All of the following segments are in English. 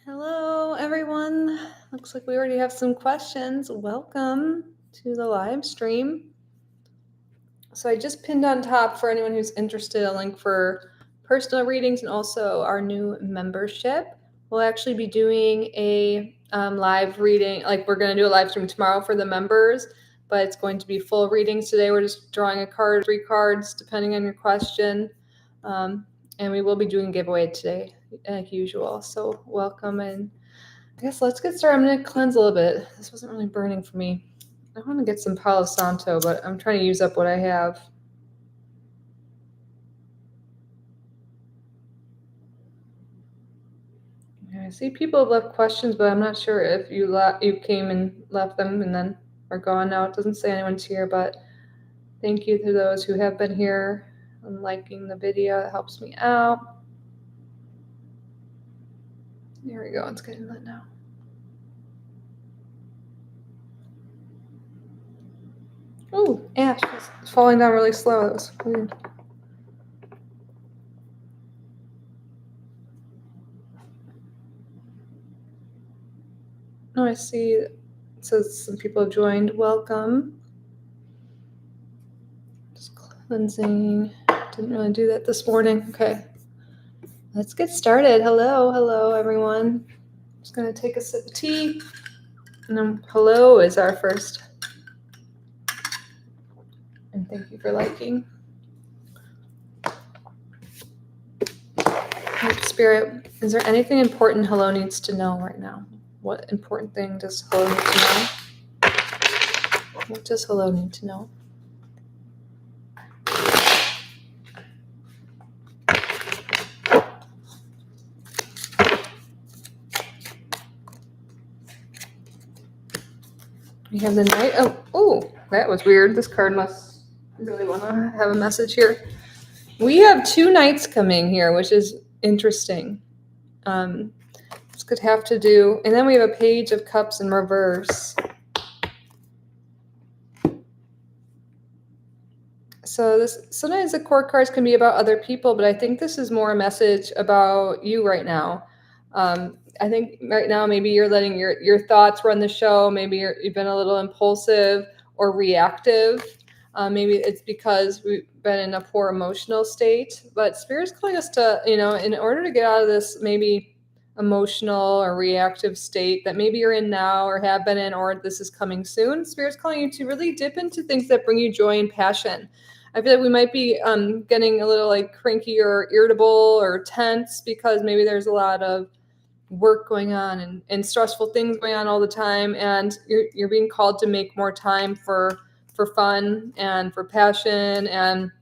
Hello, everyone. Looks like we already have some questions. Welcome to the live stream. So I just pinned on top for anyone who's interested a link for personal readings and also our new membership. We'll actually be doing a live reading, like we're going to do a live stream tomorrow for the members, but it's going to be full readings today. We're just drawing a card, 3 cards, depending on your question. And we will be doing a giveaway today, like usual. So welcome, and I guess let's get started. I'm going to cleanse a little bit. This wasn't really burning for me. I want to get some Palo Santo, but I'm trying to use up what I have. I see people have left questions, but I'm not sure if you came and left them and then are gone now. It doesn't say anyone's here, but thank you to those who have been here and liking the video. It helps me out. There we go. It's getting lit now. Oh, ash is falling down really slow. That was weird. Oh, I see. It says some people have joined. Welcome. Just cleansing. Didn't really do that this morning. Okay. Let's get started. Hello, everyone. Just going to take a sip of tea. And then hello is our first. And thank you for liking. Spirit, is there anything important hello needs to know right now? What important thing does hello need to know? What does hello need to know? We have the Knight of... Oh, that was weird. This card must really want to have a message here. We have 2 knights coming here, which is interesting. This could have to do... And then we have a Page of Cups in reverse. So this sometimes the court cards can be about other people, but I think this is more a message about you right now. I think right now maybe you're letting your thoughts run the show. Maybe you've been a little impulsive or reactive. Maybe it's because we've been in a poor emotional state. But Spirit's calling us to, in order to get out of this maybe emotional or reactive state that maybe you're in now or have been in, or this is coming soon, Spirit's calling you to really dip into things that bring you joy and passion. I feel like we might be getting a little like cranky or irritable or tense because maybe there's a lot of work going on and stressful things going on all the time, and you're being called to make more time for fun and for passion. And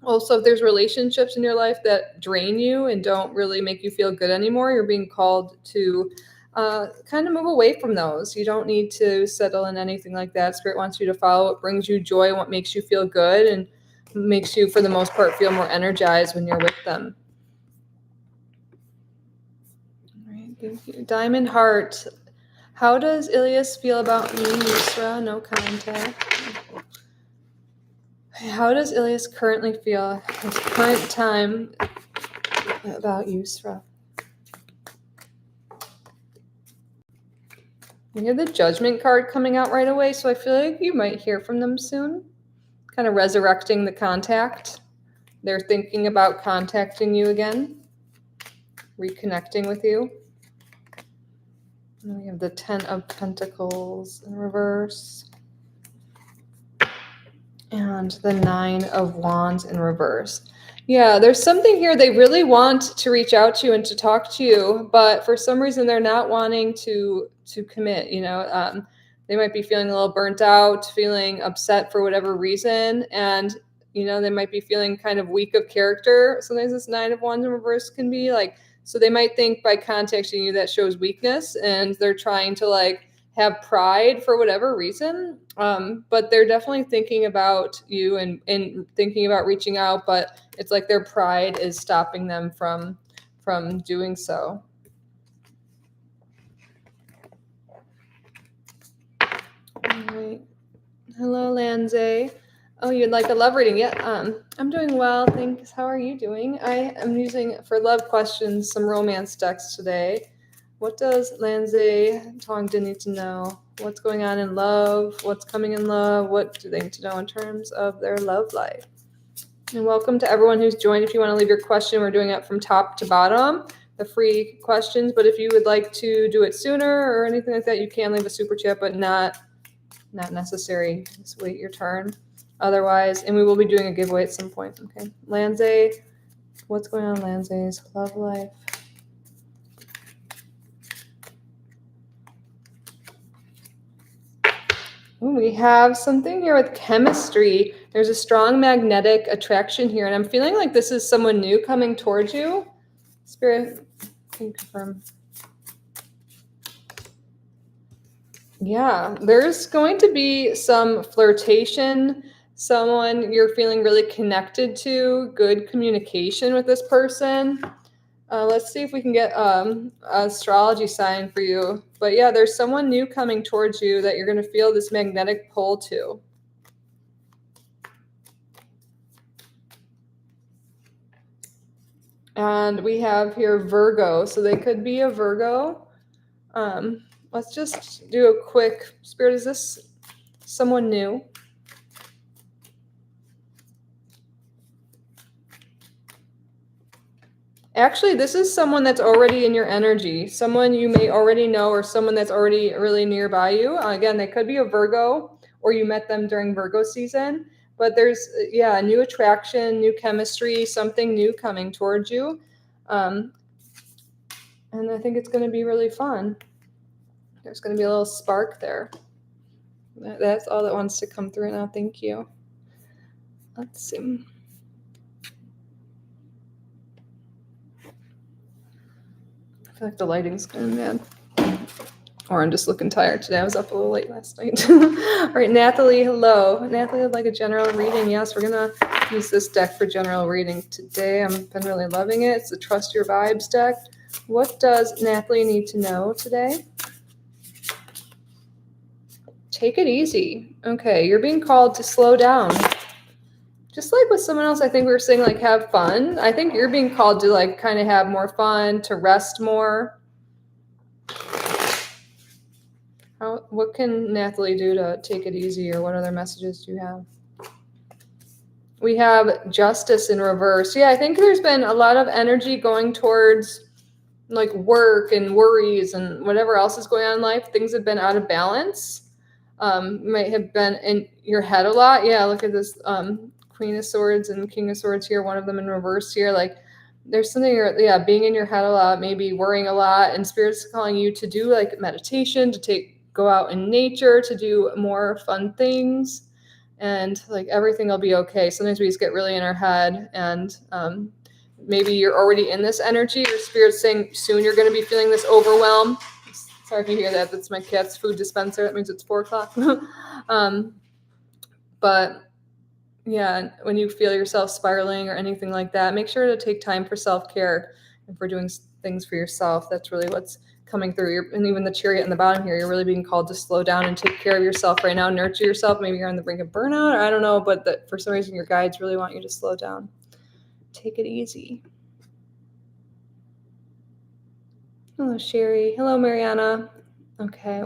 also, if there's relationships in your life that drain you and don't really make you feel good anymore, you're being called to kind of move away from those. You don't need to settle in anything like that. Spirit wants you to follow what brings you joy, what makes you feel good, and makes you, for the most part, feel more energized when you're with them. All right, thank you. Diamond Heart. How does Ilias feel about me, Yusra? No contact. How does Ilias currently feel at his current time about Yusra? We have the Judgment card coming out right away, so I feel like you might hear from them soon. Kind of resurrecting the contact. They're thinking about contacting you again, reconnecting with you. And we have the 10 of Pentacles in reverse. And the 9 of Wands in reverse. Yeah, there's something here. They really want to reach out to you and to talk to you, but for some reason they're not wanting to commit. They might be feeling a little burnt out, feeling upset for whatever reason, and they might be feeling kind of weak of character. Sometimes this 9 of Wands in reverse can be like, so they might think by contacting you that shows weakness, and they're trying to have pride for whatever reason. But they're definitely thinking about you and thinking about reaching out, but it's like their pride is stopping them from doing so. All right. Hello, Lanze. Oh, you'd like a love reading? Yeah, I'm doing well, thanks. How are you doing? I am using, for love questions, some romance decks today. What does Lanze Tongden need to know? What's going on in love? What's coming in love? What do they need to know in terms of their love life? And welcome to everyone who's joined. If you want to leave your question, we're doing it from top to bottom, the free questions. But if you would like to do it sooner or anything like that, you can leave a super chat, but not necessary. Just wait your turn. Otherwise, and we will be doing a giveaway at some point. Okay, Lanze, what's going on in Lanze's love life? Ooh, we have something here with chemistry. There's a strong magnetic attraction here, and I'm feeling like this is someone new coming towards you. Spirit, can you confirm? Yeah, there's going to be some flirtation, someone you're feeling really connected to, good communication with this person. Let's see if we can get an astrology sign for you. But yeah, there's someone new coming towards you that you're going to feel this magnetic pull to. And we have here Virgo. So they could be a Virgo. Let's just do a quick, Spirit, is this someone new? Actually, this is someone that's already in your energy, someone you may already know, or someone that's already really nearby you. Again, they could be a Virgo, or you met them during Virgo season. But there's, yeah, new attraction, new chemistry, something new coming towards you. And I think it's going to be really fun. There's going to be a little spark there. That's all that wants to come through now. Thank you. Let's see. I feel like the lighting's kind of bad. Or I'm just looking tired today. I was up a little late last night. All right, Natalie, hello. Natalie would like a general reading. Yes, we're going to use this deck for general reading today. I've been really loving it. It's the Trust Your Vibes deck. What does Natalie need to know today? Take it easy. Okay, you're being called to slow down. Just like with someone else, I think we were saying, like, have fun. I think you're being called to, like, kind of have more fun, to rest more. What can Natalie do to take it easy, or what other messages do you have? We have Justice in reverse. Yeah, I think there's been a lot of energy going towards, like, work and worries and whatever else is going on in life. Things have been out of balance. Might have been in your head a lot. Yeah, look at this Queen of Swords and King of Swords here, one of them in reverse here. Like, there's something, being in your head a lot, maybe worrying a lot, and Spirit's calling you to do, like, meditation, to go out in nature, to do more fun things, and, like, everything will be okay. Sometimes we just get really in our head, and maybe you're already in this energy. Your Spirit's saying soon you're going to be feeling this overwhelm. Sorry if you hear that. That's my cat's food dispenser. That means it's 4 o'clock. But yeah, when you feel yourself spiraling or anything like that, make sure to take time for self-care and for doing things for yourself. That's really what's coming through. And even the Chariot in the bottom here, you're really being called to slow down and take care of yourself right now, nurture yourself. Maybe you're on the brink of burnout, or I don't know, but that for some reason your guides really want you to slow down. Take it easy. Hello, Sherry. Hello, Mariana. Okay.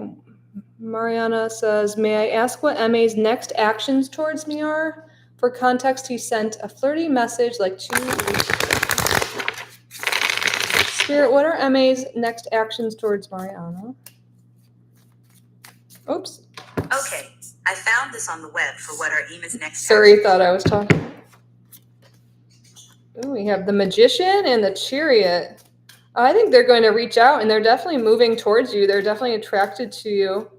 Mariana says, may I ask what MA's next actions towards me are? For context, he sent a flirty message like 2 weeks ago. Spirit, what are MA's next actions towards Mariana? Oops. Okay, I found this on the web for what are Ema's next. Sorry, thought I was talking. Ooh, we have the Magician and the Chariot. I think they're going to reach out, and they're definitely moving towards you. They're definitely attracted to you.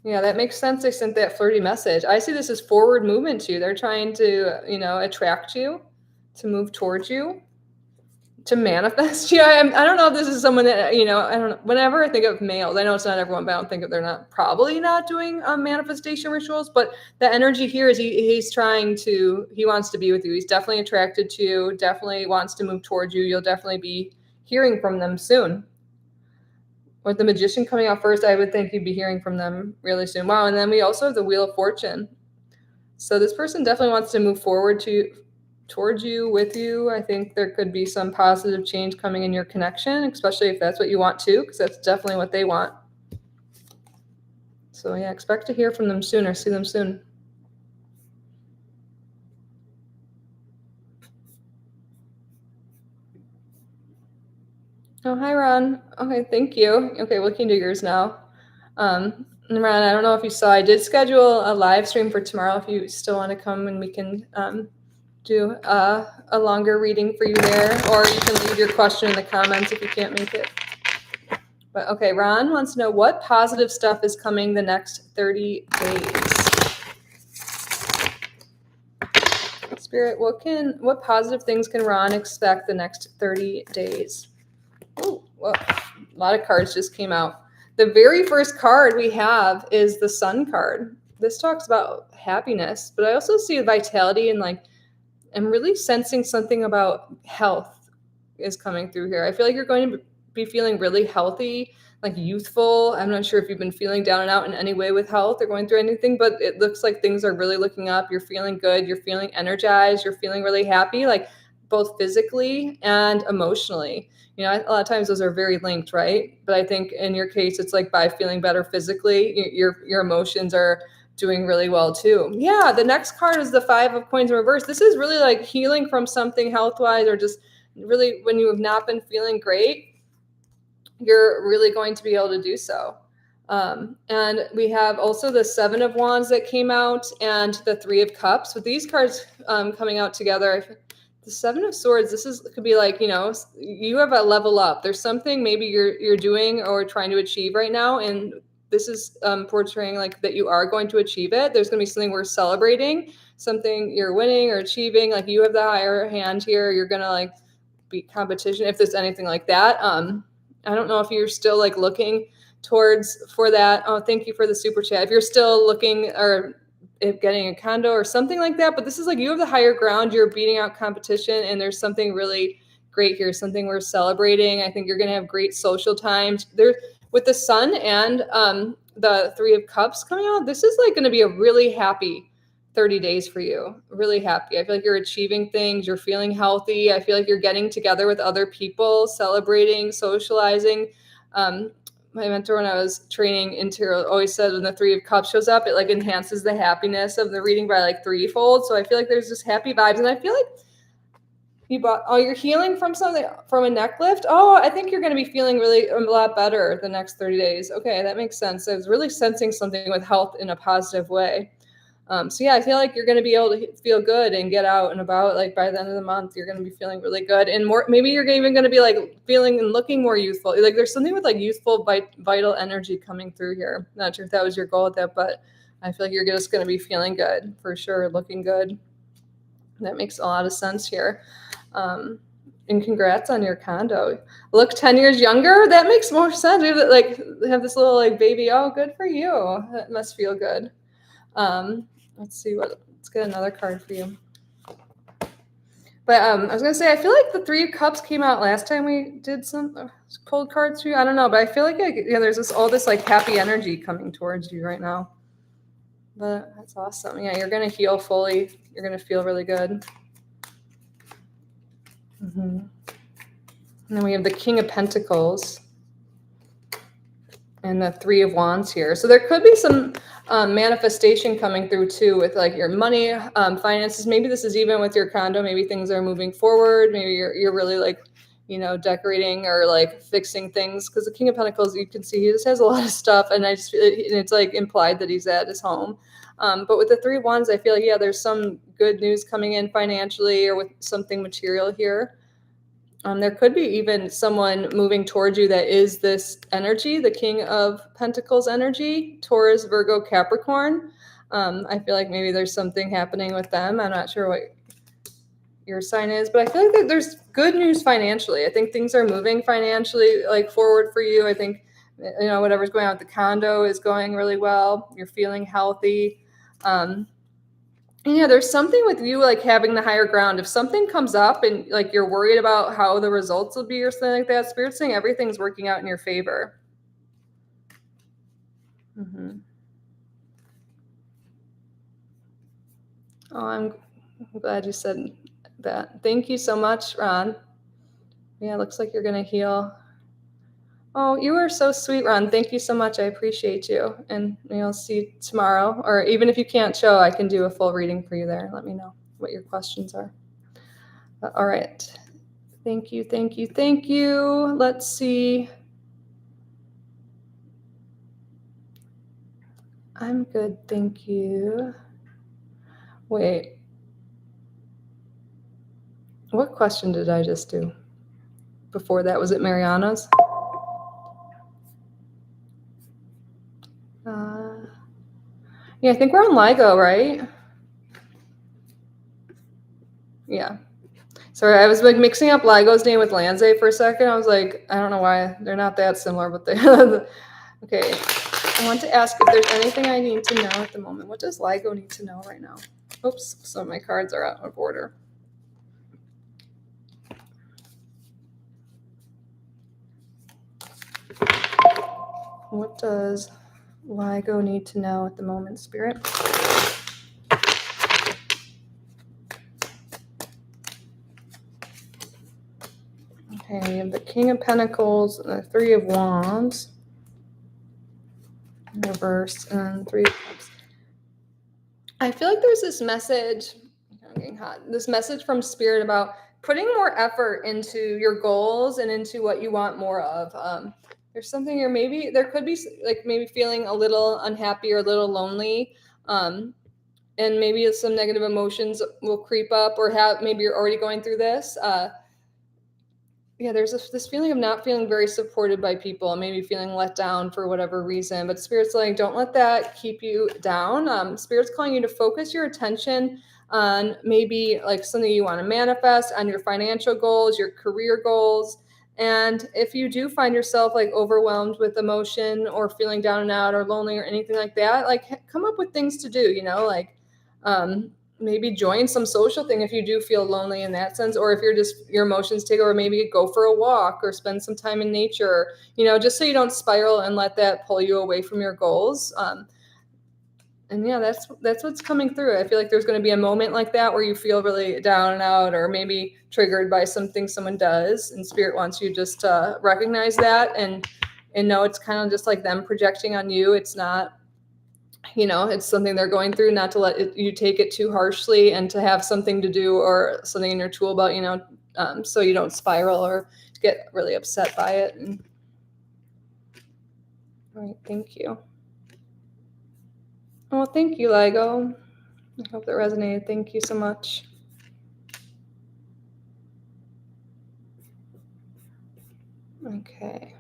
Yeah, that makes sense. They sent that flirty message. I see this as forward movement too. They're trying to, attract you, to move towards you, to manifest you. I don't know if this is someone that, I don't know. Whenever I think of males, I know it's not everyone, but I don't think they're probably not doing manifestation rituals. But the energy here is he wants to be with you. He's definitely attracted to you, definitely wants to move towards you. You'll definitely be hearing from them soon. With the Magician coming out first, I would think you'd be hearing from them really soon. Wow, and then we also have the Wheel of Fortune. So this person definitely wants to move forward towards you, with you. I think there could be some positive change coming in your connection, especially if that's what you want to, because that's definitely what they want. So yeah, expect to hear from them soon or see them soon. Oh, hi, Ron. Okay, thank you. Okay, we can do yours now. And Ron, I don't know if you saw, I did schedule a live stream for tomorrow if you still want to come, and we can do a longer reading for you there, or you can leave your question in the comments if you can't make it. But okay, Ron wants to know what positive stuff is coming the next 30 days. Spirit, what positive things can Ron expect the next 30 days? Oh, well, a lot of cards just came out. The very first card we have is the Sun card. This talks about happiness, but I also see vitality and like I'm really sensing something about health is coming through here. I feel like you're going to be feeling really healthy, like youthful. I'm not sure if you've been feeling down and out in any way with health or going through anything, but it looks like things are really looking up. You're feeling good. You're feeling energized. You're feeling really happy, like both physically and emotionally. You know, a lot of times those are very linked, right? But I think in your case, it's like by feeling better physically, your emotions are doing really well too. Yeah, the next card is the Five of Coins in reverse. This is really like healing from something health-wise, or just really when you have not been feeling great, you're really going to be able to do so. And we have also the Seven of Wands that came out and the Three of Cups. With these cards coming out together, the Seven of Swords, this is could be like, you know, you have a level up. There's something maybe you're doing or trying to achieve right now, and this is portraying like that you are going to achieve it. There's going to be something we're celebrating, something you're winning or achieving. Like you have the higher hand here. You're going to like beat competition if there's anything like that. I don't know if you're still like looking towards for that. Oh, thank you for the super chat. If you're still looking or if getting a condo or something like that, but this is like you have the higher ground. You're beating out competition, and there's something really great here. Something we're celebrating. I think you're going to have great social times there with the Sun and the Three of Cups coming out. This is like going to be a really happy 30 days for you. Really happy. I feel like you're achieving things. You're feeling healthy. I feel like you're getting together with other people, celebrating, socializing. My mentor, when I was training in tarot, always said when the Three of Cups shows up, it like enhances the happiness of the reading by like threefold. So I feel like there's just happy vibes. And I feel like you're healing from something, from a neck lift. Oh, I think you're going to be feeling really a lot better the next 30 days. Okay, that makes sense. I was really sensing something with health in a positive way. So yeah, I feel like you're going to be able to feel good and get out and about. Like by the end of the month, you're going to be feeling really good, and more. Maybe you're even going to be like feeling and looking more youthful. Like there's something with like youthful, vital energy coming through here. Not sure if that was your goal with that, but I feel like you're just going to be feeling good for sure, looking good. That makes a lot of sense here. And congrats on your condo. Look 10 years younger. That makes more sense. We have like have this little like baby. Oh, good for you. That must feel good. Let's see let's get another card for you. But I was gonna say, I feel like the Three of Cups came out last time we did some cold cards for you. I don't know, but I feel like yeah, there's all this like happy energy coming towards you right now. But that's awesome. Yeah, you're gonna heal fully. You're gonna feel really good. And then we have the King of Pentacles and the Three of Wands here. So there could be some manifestation coming through too with like your money, finances. Maybe this is even with your condo. Maybe things are moving forward. Maybe you're really like, you know, decorating or like fixing things. Because the King of Pentacles, you can see he just has a lot of stuff, and I just feel and it's like implied that he's at his home. But with the Three of Wands, I feel like, yeah, there's some good news coming in financially or with something material here. There could be even someone moving towards you that is this energy, the King of Pentacles energy, Taurus, Virgo, Capricorn. I feel like maybe there's something happening with them. I'm not sure what your sign is, but I feel like that there's good news financially. I think things are moving financially like forward for you. I think, you know, whatever's going on with the condo is going really well. You're feeling healthy. And yeah, there's something with you like having the higher ground. If something comes up and like you're worried about how the results will be or something like that, Spirit's saying everything's working out in your favor. Oh, I'm glad you said that. Thank you so much, Ron. Yeah, it looks like you're going to heal. Oh, you are so sweet, Ron. Thank you so much. I appreciate you. And I'll see you tomorrow. Or even if you can't show, I can do a full reading for you there. Let me know what your questions are. All right. Thank you, thank you, thank you. Let's see. I'm good, thank you. Wait. What question did I just do? Before that, was it Mariana's? Yeah, I think we're on LIGO, right? Yeah. Sorry, I was like mixing up LIGO's name with Lanze for a second. I was like, I don't know why. They're not that similar, but they okay. I want to ask if there's anything I need to know at the moment. What does LIGO need to know right now? Oops, so my cards are out of order. What does LIGO need to know at the moment, Spirit? Okay, we have the King of Pentacles and the Three of Wands in reverse and Three of Cups. I feel like there's this message, I'm getting hot, this message from Spirit about putting more effort into your goals and into what you want more of. There's something here, maybe there could be like maybe feeling a little unhappy or a little lonely. And maybe some negative emotions will creep up, or maybe you're already going through this. Yeah, there's this feeling of not feeling very supported by people, maybe feeling let down for whatever reason. But Spirit's like, don't let that keep you down. Spirit's calling you to focus your attention on maybe like something you want to manifest, on your financial goals, your career goals. And if you do find yourself like overwhelmed with emotion or feeling down and out or lonely or anything like that, like come up with things to do, like maybe join some social thing if you do feel lonely in that sense, or if you're just your emotions take over, maybe go for a walk or spend some time in nature, just so you don't spiral and let that pull you away from your goals. And yeah, that's what's coming through. I feel like there's going to be a moment like that where you feel really down and out, or maybe triggered by something someone does, and Spirit wants you just to recognize that and know it's kind of just like them projecting on you. It's not, it's something they're going through, not to let you take it too harshly, and to have something to do or something in your tool belt, so you don't spiral or get really upset by it. All right, thank you. Oh, thank you, LIGO. I hope that resonated. Thank you so much. Okay.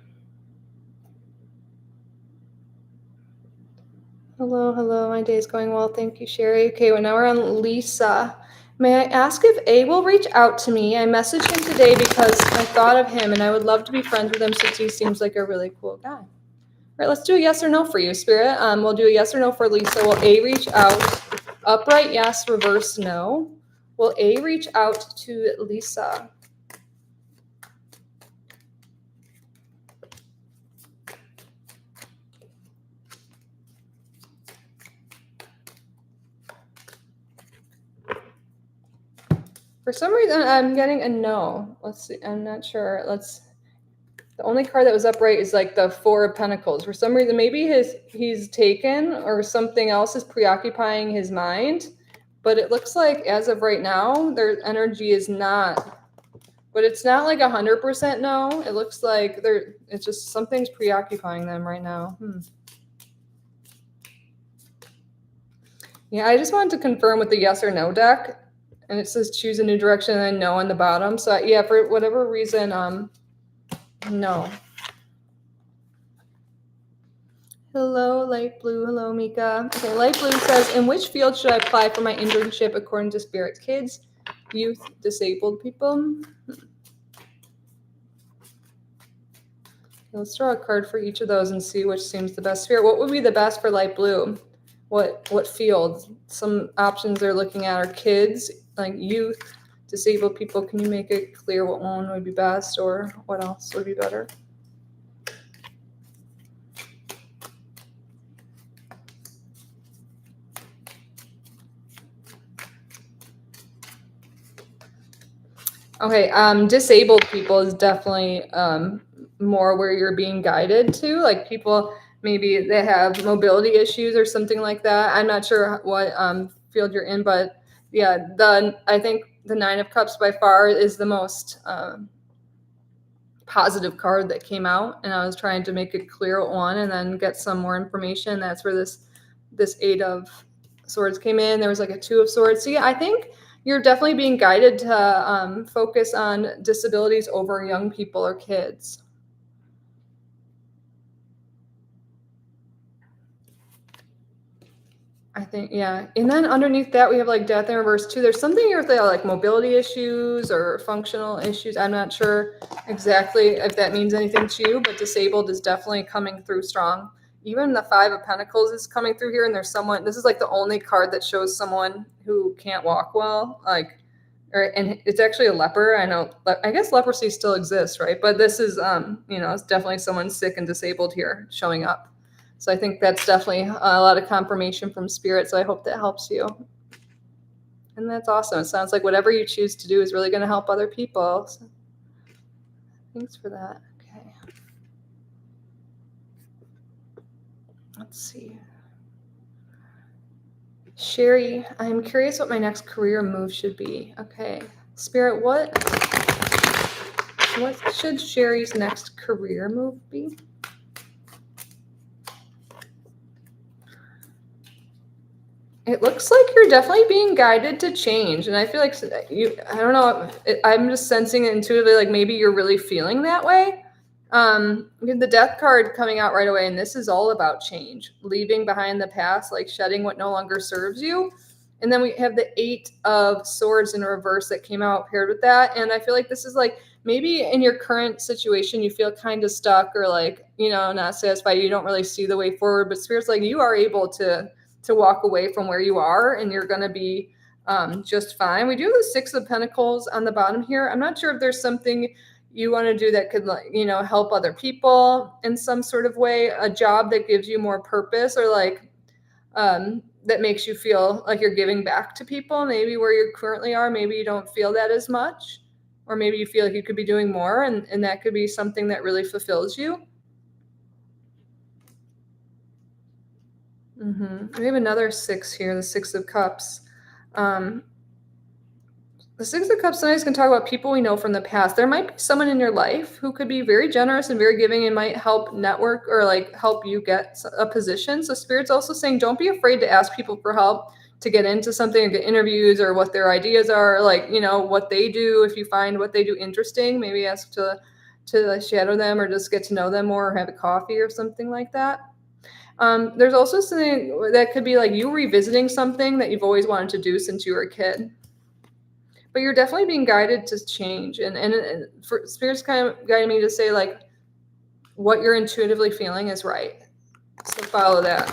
Hello. My day's going well. Thank you, Sherry. Okay, well, now we're on Lisa. May I ask if A will reach out to me? I messaged him today because I thought of him and I would love to be friends with him since he seems like a really cool guy. All right, let's do a yes or no for you, Spirit. We'll do a yes or no for Lisa. Will A reach out? Upright, yes. Reverse, no. Will A reach out to Lisa? For some reason, I'm getting a no. Let's see. I'm not sure. The only card that was upright is like the Four of Pentacles. For some reason, maybe he's taken or something else is preoccupying his mind. But it looks like as of right now, their energy is not. But it's not like 100% no. It looks like it's just something's preoccupying them right now. Yeah, I just wanted to confirm with the yes or no deck. And it says choose a new direction and then no on the bottom. So yeah, for whatever reason, no. Hello, Light Blue. Hello, Mika. Okay, Light Blue says, in which field should I apply for my internship according to Spirit? Kids, youth, disabled people? Let's draw a card for each of those and see which seems the best. Spirit, what would be the best for Light Blue? What field? Some options they're looking at are kids, like youth, disabled people. Can you make it clear what one would be best, or what else would be better? Okay, disabled people is definitely more where you're being guided to, like people maybe they have mobility issues or something like that. I'm not sure what field you're in, but yeah, I think the Nine of Cups by far is the most positive card that came out, and I was trying to make it clear one and then get some more information. That's where this Eight of Swords came in. There was like a Two of Swords. So yeah, I think you're definitely being guided to focus on disabilities over young people or kids. I think, yeah. And then underneath that, we have like death in reverse too. There's something here with like mobility issues or functional issues. I'm not sure exactly if that means anything to you, but disabled is definitely coming through strong. Even the Five of Pentacles is coming through here, and there's someone, this is like the only card that shows someone who can't walk well, like, and it's actually a leper. I know, I guess leprosy still exists, right? But this is, it's definitely someone sick and disabled here showing up. So I think that's definitely a lot of confirmation from Spirit. So I hope that helps you. And that's awesome. It sounds like whatever you choose to do is really going to help other people. So thanks for that. Okay. Let's see. Sherry, I'm curious what my next career move should be. Okay. Spirit, what should Sherry's next career move be? It looks like you're definitely being guided to change. And I feel like I don't know, I'm just sensing it intuitively, like maybe you're really feeling that way. We have the Death card coming out right away, and this is all about change, leaving behind the past, like shedding what no longer serves you. And then we have the Eight of Swords in reverse that came out paired with that. And I feel like this is like maybe in your current situation, you feel kind of stuck or like, not satisfied. You don't really see the way forward, but Spirit's like you are able to walk away from where you are, and you're going to be just fine. We do have the Six of Pentacles on the bottom here. I'm not sure if there's something you want to do that could, help other people in some sort of way, a job that gives you more purpose or like that makes you feel like you're giving back to people. Maybe where you currently are, maybe you don't feel that as much, or maybe you feel like you could be doing more, and that could be something that really fulfills you. We have another six here, the Six of Cups. The Six of Cups tonight is going to talk about people we know from the past. There might be someone in your life who could be very generous and very giving and might help network or like help you get a position. So Spirit's also saying don't be afraid to ask people for help to get into something or get interviews or what their ideas are, like, what they do. If you find what they do interesting, maybe ask to shadow them or just get to know them more or have a coffee or something like that. There's also something that could be like you revisiting something that you've always wanted to do since you were a kid. But you're definitely being guided to change. And for Spirit's kind of guiding me to say, like, what you're intuitively feeling is right. So follow that.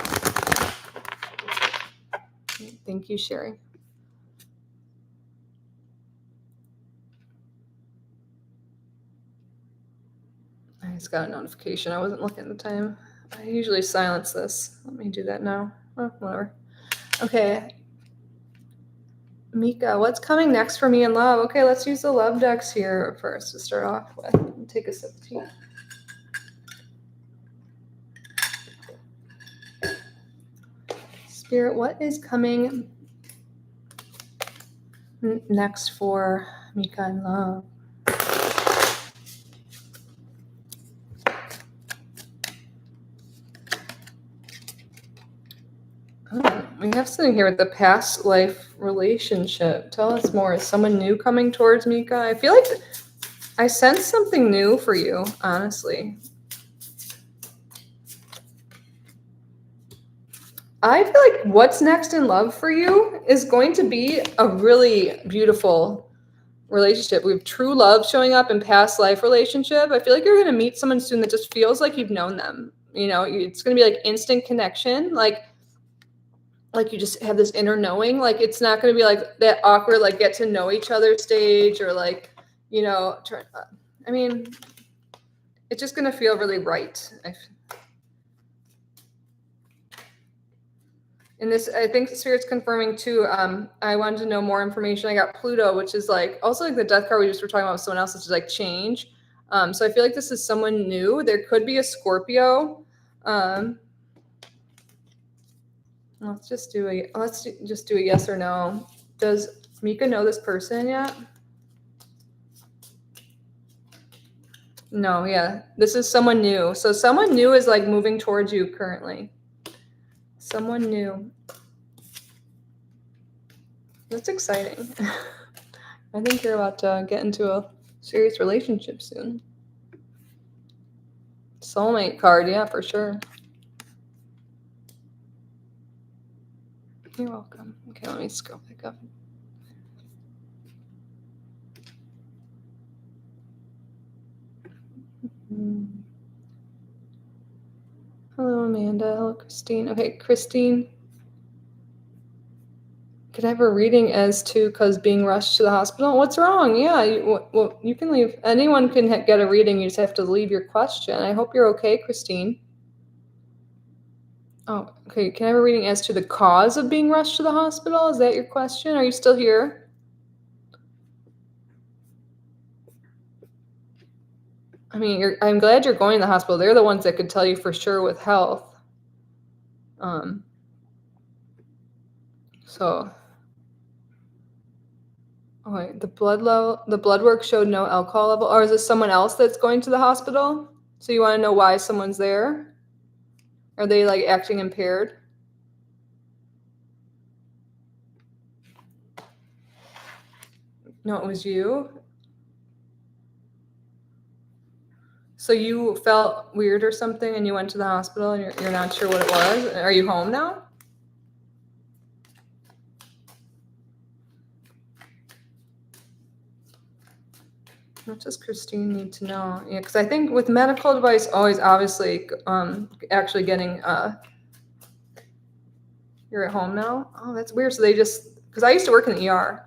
Thank you, Sherry. I just got a notification. I wasn't looking at the time. I usually silence this. Let me do that now. Oh, whatever. Okay. Mika, what's coming next for me in love? Okay, let's use the love decks here first to start off with. Take a sip of tea. Spirit, what is coming next for Mika in love? Oh, we have something here with the past life relationship. Tell us more. Is someone new coming towards Mika? I feel like I sense something new for you, honestly. I feel like what's next in love for you is going to be a really beautiful relationship. We have true love showing up in past life relationship. I feel like you're going to meet someone soon that just feels like you've known them. It's going to be like instant connection. Like you just have this inner knowing. Like it's not going to be like that awkward, like get to know each other stage or like, it's just going to feel really right. And this, I think Spirit's confirming too. I wanted to know more information. I got Pluto, which is like also like the death card we just were talking about with someone else, which is like change. So I feel like this is someone new. There could be a Scorpio. Let's just do a yes or no. Does Mika know this person yet? No, yeah. This is someone new. So someone new is like moving towards you currently. Someone new. That's exciting. I think you're about to get into a serious relationship soon. Soulmate card, yeah, for sure. You're welcome. Okay, let me scroll back up. Hello, Amanda. Hello, Christine. Okay, Christine. Could I have a reading as to because being rushed to the hospital? What's wrong? Yeah, you can leave. Anyone can get a reading. You just have to leave your question. I hope you're okay, Christine. Oh, okay. Can I have a reading as to the cause of being rushed to the hospital? Is that your question? Are you still here? I mean, I'm glad you're going to the hospital. They're the ones that could tell you for sure with health. So, okay, the blood work showed no alcohol level. Or is this someone else that's going to the hospital? So you want to know why someone's there? Are they like acting impaired? No, it was you. So you felt weird or something and you went to the hospital and you're not sure what it was? Are you home now? What does Christine need to know? Yeah, because I think with medical advice, always obviously actually getting you're at home now? Oh, that's weird. So they just, because I used to work in the ER,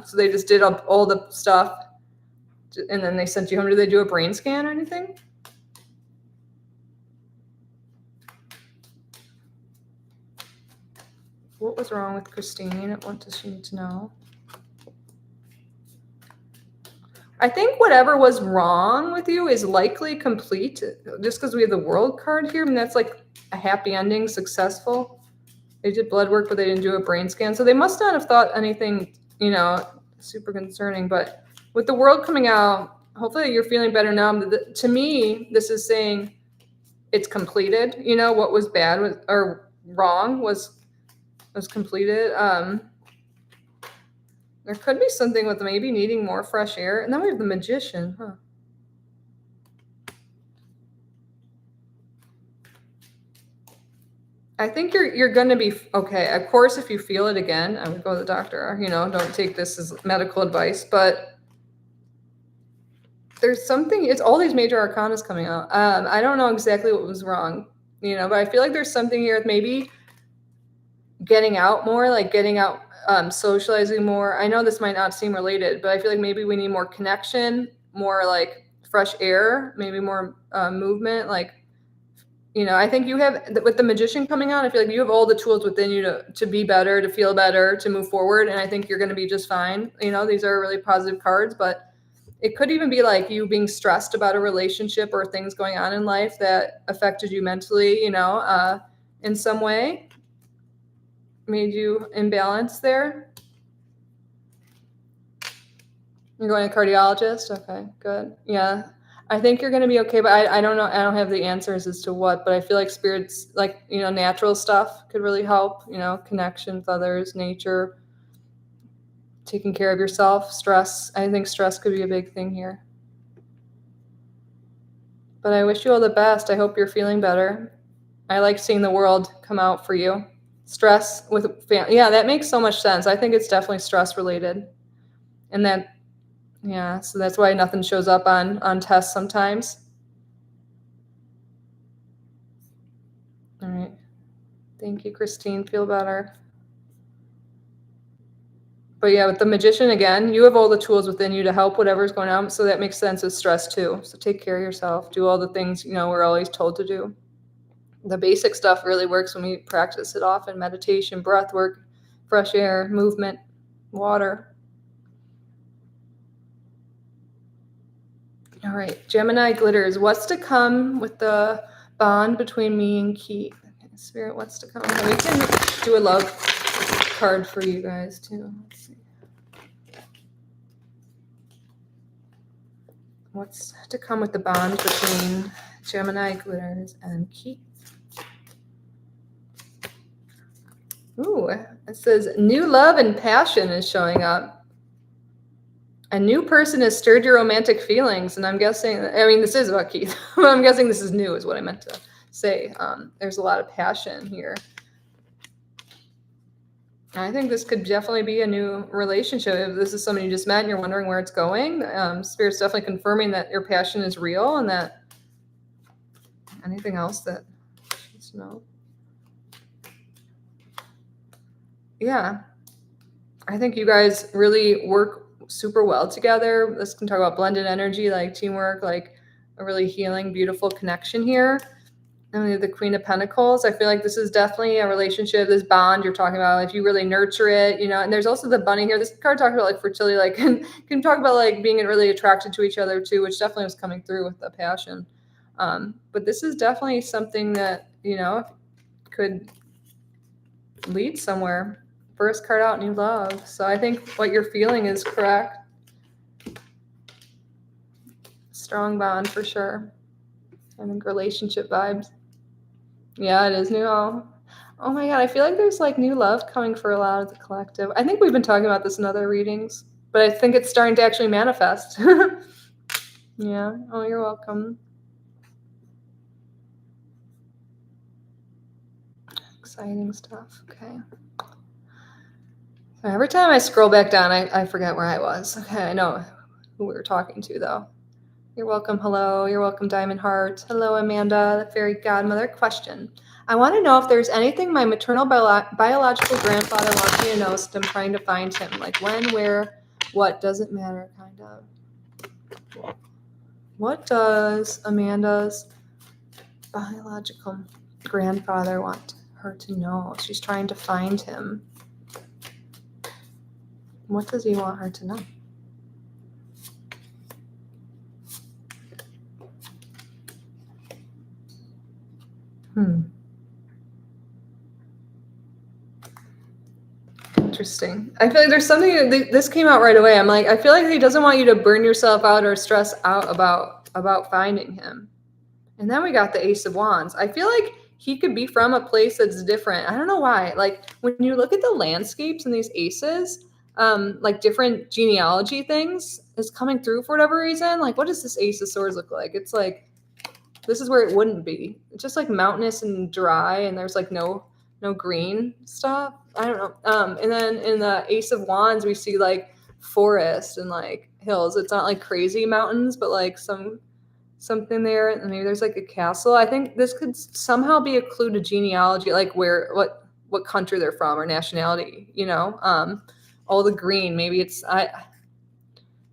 so they just did up all the stuff and then they sent you home. Did they do a brain scan or anything? What was wrong with Christine? What does she need to know? I think whatever was wrong with you is likely complete. Just because we have the world card here, I mean, that's like a happy ending, successful. They did blood work, but they didn't do a brain scan. So they must not have thought anything, super concerning. But with the world coming out, hopefully you're feeling better now. To me, this is saying it's completed. What was bad or wrong was completed. There could be something with maybe needing more fresh air. And then we have the Magician, huh? I think you're going to be okay. Of course, if you feel it again, I would go to the doctor. Don't take this as medical advice, but there's something. It's all these major arcanas coming out. I don't know exactly what was wrong, but I feel like there's something here with maybe getting out more, like getting out, socializing more. I know this might not seem related, but I feel like maybe we need more connection, more like fresh air, maybe more movement, like. I think you have, with the Magician coming on, I feel like you have all the tools within you to be better, to feel better, to move forward. And I think you're going to be just fine. These are really positive cards, but it could even be like you being stressed about a relationship or things going on in life that affected you mentally, in some way, made you imbalanced there. You're going to a cardiologist? Okay, good. Yeah. I think you're going to be okay, but I don't know. I don't have the answers as to what, but I feel like spirits, like, natural stuff could really help, connection with others, nature, taking care of yourself, stress. I think stress could be a big thing here. But I wish you all the best. I hope you're feeling better. I like seeing the world come out for you. Stress with family. Yeah, that makes so much sense. I think it's definitely stress related. And that, yeah, so that's why nothing shows up on tests sometimes. All right. Thank you, Christine. Feel better. But yeah, with the Magician, again, you have all the tools within you to help whatever's going on. So that makes sense with stress too. So take care of yourself. Do all the things, we're always told to do. The basic stuff really works when we practice it often: meditation, breath work, fresh air, movement, water. All right, Gemini glitters. What's to come with the bond between me and Keith? Okay, Spirit, what's to come? And we can do a love card for you guys too. Let's see. What's to come with the bond between Gemini glitters and Keith? Ooh, it says new love and passion is showing up. A new person has stirred your romantic feelings, and I'm guessing, I mean, this is about Keith, but I'm guessing this is new is what I meant to say. There's a lot of passion here. I think this could definitely be a new relationship. If this is somebody you just met and you're wondering where it's going, Spirit's definitely confirming that your passion is real and that anything else that she needs to know. Yeah. I think you guys really work super well together. This can talk about blended energy, like teamwork, like a really healing, beautiful connection here. And we have the Queen of Pentacles. I feel like this is definitely a relationship, this bond you're talking about. If you really nurture it, you know, and there's also the bunny here. This card talks about like fertility, like can talk about like being really attracted to each other too, which definitely was coming through with the passion. But this is definitely something that, you know, could lead somewhere. First card out, new love. So I think what you're feeling is correct. Strong bond for sure. I think relationship vibes. Yeah, it is new. Oh my God, I feel like there's like new love coming for a lot of the collective. I think we've been talking about this in other readings, but I think it's starting to actually manifest. Yeah. Oh, you're welcome. Exciting stuff. Okay. So every time I scroll back down, I forget where I was. Okay, I know who we were talking to though. You're welcome. Hello. You're welcome, Diamond Heart. Hello, Amanda, the fairy godmother. Question. I want to know if there's anything my maternal biological grandfather wants me to know, so I'm trying to find him. Like when, where, what, doesn't matter, kind of. What does Amanda's biological grandfather want her to know? She's trying to find him. What does he want her to know? Interesting. I feel like there's something, this came out right away. I'm like, I feel like he doesn't want you to burn yourself out or stress out about finding him. And then we got the Ace of Wands. I feel like he could be from a place that's different. I don't know why. Like when you look at the landscapes and these aces, like different genealogy things is coming through for whatever reason. Like what does this Ace of Swords look like? It's like, this is where it wouldn't be. It's just like mountainous and dry, and there's like no green stuff. I don't know. And then in the Ace of Wands, we see like forest and like hills. It's not like crazy mountains, but like something there. And maybe there's like a castle. I think this could somehow be a clue to genealogy, like what country they're from or nationality, you know? All the green, maybe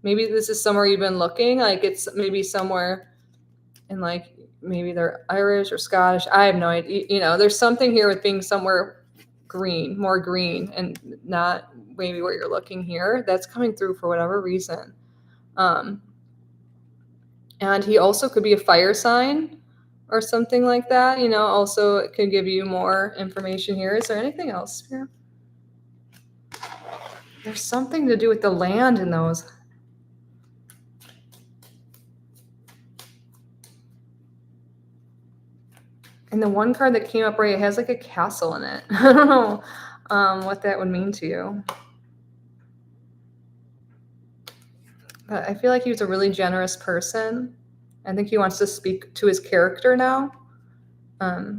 maybe this is somewhere you've been looking, like it's maybe somewhere in like, maybe they're Irish or Scottish. I have no idea. You know, there's something here with being somewhere green, more green, and not maybe where you're looking here. That's coming through for whatever reason. And he also could be a fire sign or something like that. You know, also it could give you more information here. Is there anything else here? There's something to do with the land in those. And the one card that came up right, it has like a castle in it. I don't know what that would mean to you. But I feel like he was a really generous person. I think he wants to speak to his character now. I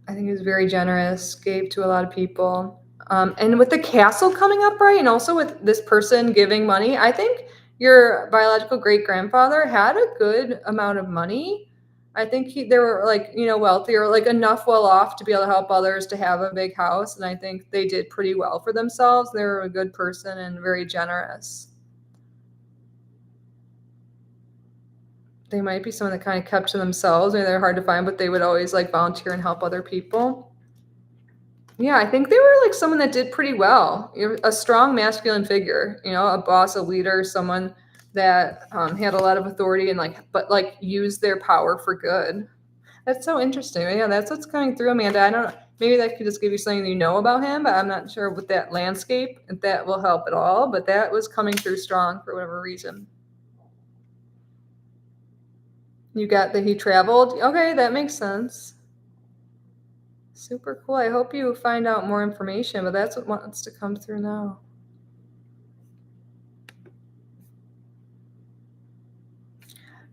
think he was very generous, gave to a lot of people. And with the castle coming up, right, and also with this person giving money, I think your biological great-grandfather had a good amount of money. I think they were like, you know, wealthy or like enough well off to be able to help others to have a big house. And I think they did pretty well for themselves. They were a good person and very generous. they might be someone that kind of kept to themselves. Maybe they're hard to find, but they would always like volunteer and help other people. Yeah, I think they were like someone that did pretty well. You're a strong masculine figure, a boss, a leader, someone that had a lot of authority and but used their power for good. That's so interesting. Yeah, that's what's coming through, Amanda. I don't. Maybe that could just give you something you know about him, but I'm not sure with that landscape if that will help at all. But that was coming through strong for whatever reason. You got that he traveled. Okay, that makes sense. Super cool. I hope you find out more information, but that's what wants to come through now.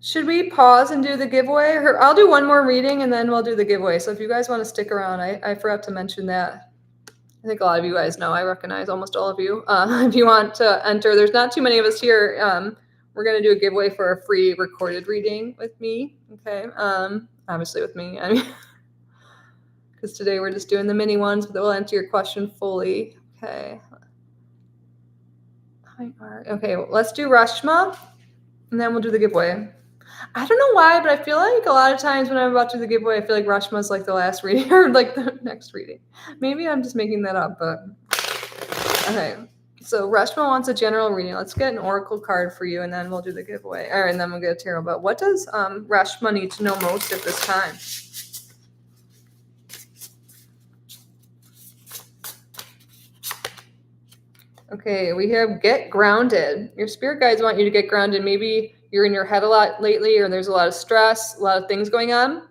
Should we pause and do the giveaway? I'll do one more reading and then we'll do the giveaway. So if you guys want to stick around, I forgot to mention that. I think a lot of you guys know. I recognize almost all of you. If you want to enter, there's not too many of us here. We're going to do a giveaway for a free recorded reading with me. Okay. Obviously with me. I mean, because today we're just doing the mini ones, but we'll answer your question fully. Okay. Okay, let's do Rashma, and then we'll do the giveaway. I don't know why, but I feel like a lot of times when I'm about to do the giveaway, I feel like Rashma's like the last reading or like the next reading. Maybe I'm just making that up, but okay. So Rashma wants a general reading. Let's get an oracle card for you, and then we'll do the giveaway. All right, and then we'll get a tarot. But what does Rashma need to know most at this time? Okay, we have get grounded. Your spirit guides want you to get grounded. Maybe you're in your head a lot lately, or there's a lot of stress, a lot of things going on.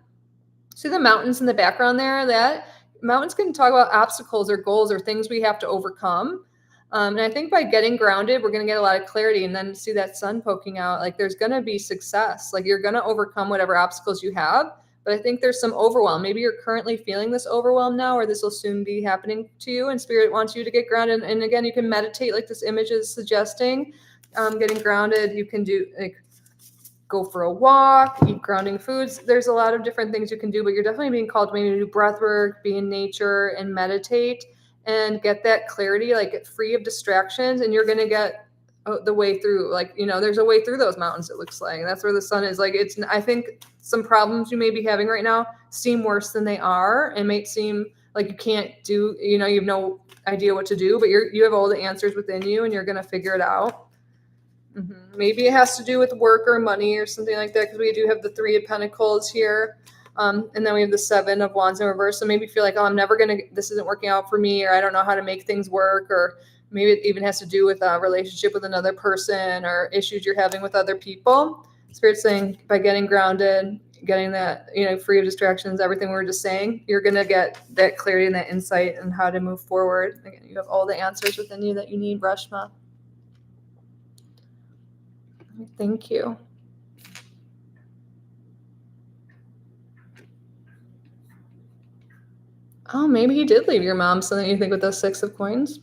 See the mountains in the background there? That mountains can talk about obstacles or goals or things we have to overcome. And I think by getting grounded, we're going to get a lot of clarity, and then see that sun poking out. Like there's going to be success. Like you're going to overcome whatever obstacles you have. But I think there's some overwhelm. Maybe you're currently feeling this overwhelm now, or this will soon be happening to you, and spirit wants you to get grounded. And again, you can meditate like this image is suggesting. Getting grounded, you can do like go for a walk, eat grounding foods. There's a lot of different things you can do, but you're definitely being called maybe to do breath work, be in nature, and meditate, and get that clarity, like get free of distractions, and you're going to get the way through. Like, there's a way through those mountains, it looks like. That's where the sun is. Like, I think some problems you may be having right now seem worse than they are, and may seem like you can't do, you have no idea what to do, but you have all the answers within you, and you're going to figure it out. Mm-hmm. Maybe it has to do with work or money or something like that, because we do have the 3 of Pentacles here. And then we have the 7 of Wands in reverse. So maybe you feel like, oh, this isn't working out for me, or I don't know how to make things work, or maybe it even has to do with a relationship with another person or issues you're having with other people. Spirit's saying by getting grounded, getting that, free of distractions, everything we were just saying, you're going to get that clarity and that insight and how to move forward. Again, you have all the answers within you that you need, Rashma. Thank you. Oh, maybe he did leave your mom something you think with those 6 of coins.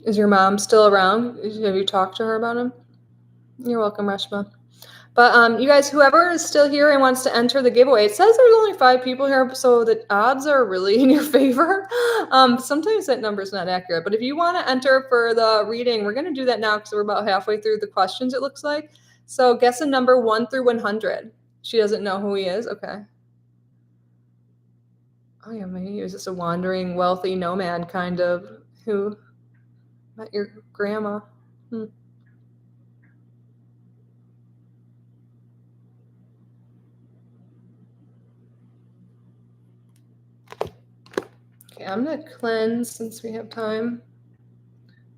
Is your mom still around? Have you talked to her about him? You're welcome, Rashma. But you guys, whoever is still here and wants to enter the giveaway, it says there's only 5 people here, so the odds are really in your favor. Sometimes that number is not accurate, but if you want to enter for the reading, we're going to do that now because we're about halfway through the questions, it looks like. So guess a number 1 through 100. She doesn't know who he is? Okay. Oh yeah, maybe he was just a wandering, wealthy nomad kind of who met your grandma. Okay, I'm gonna cleanse since we have time.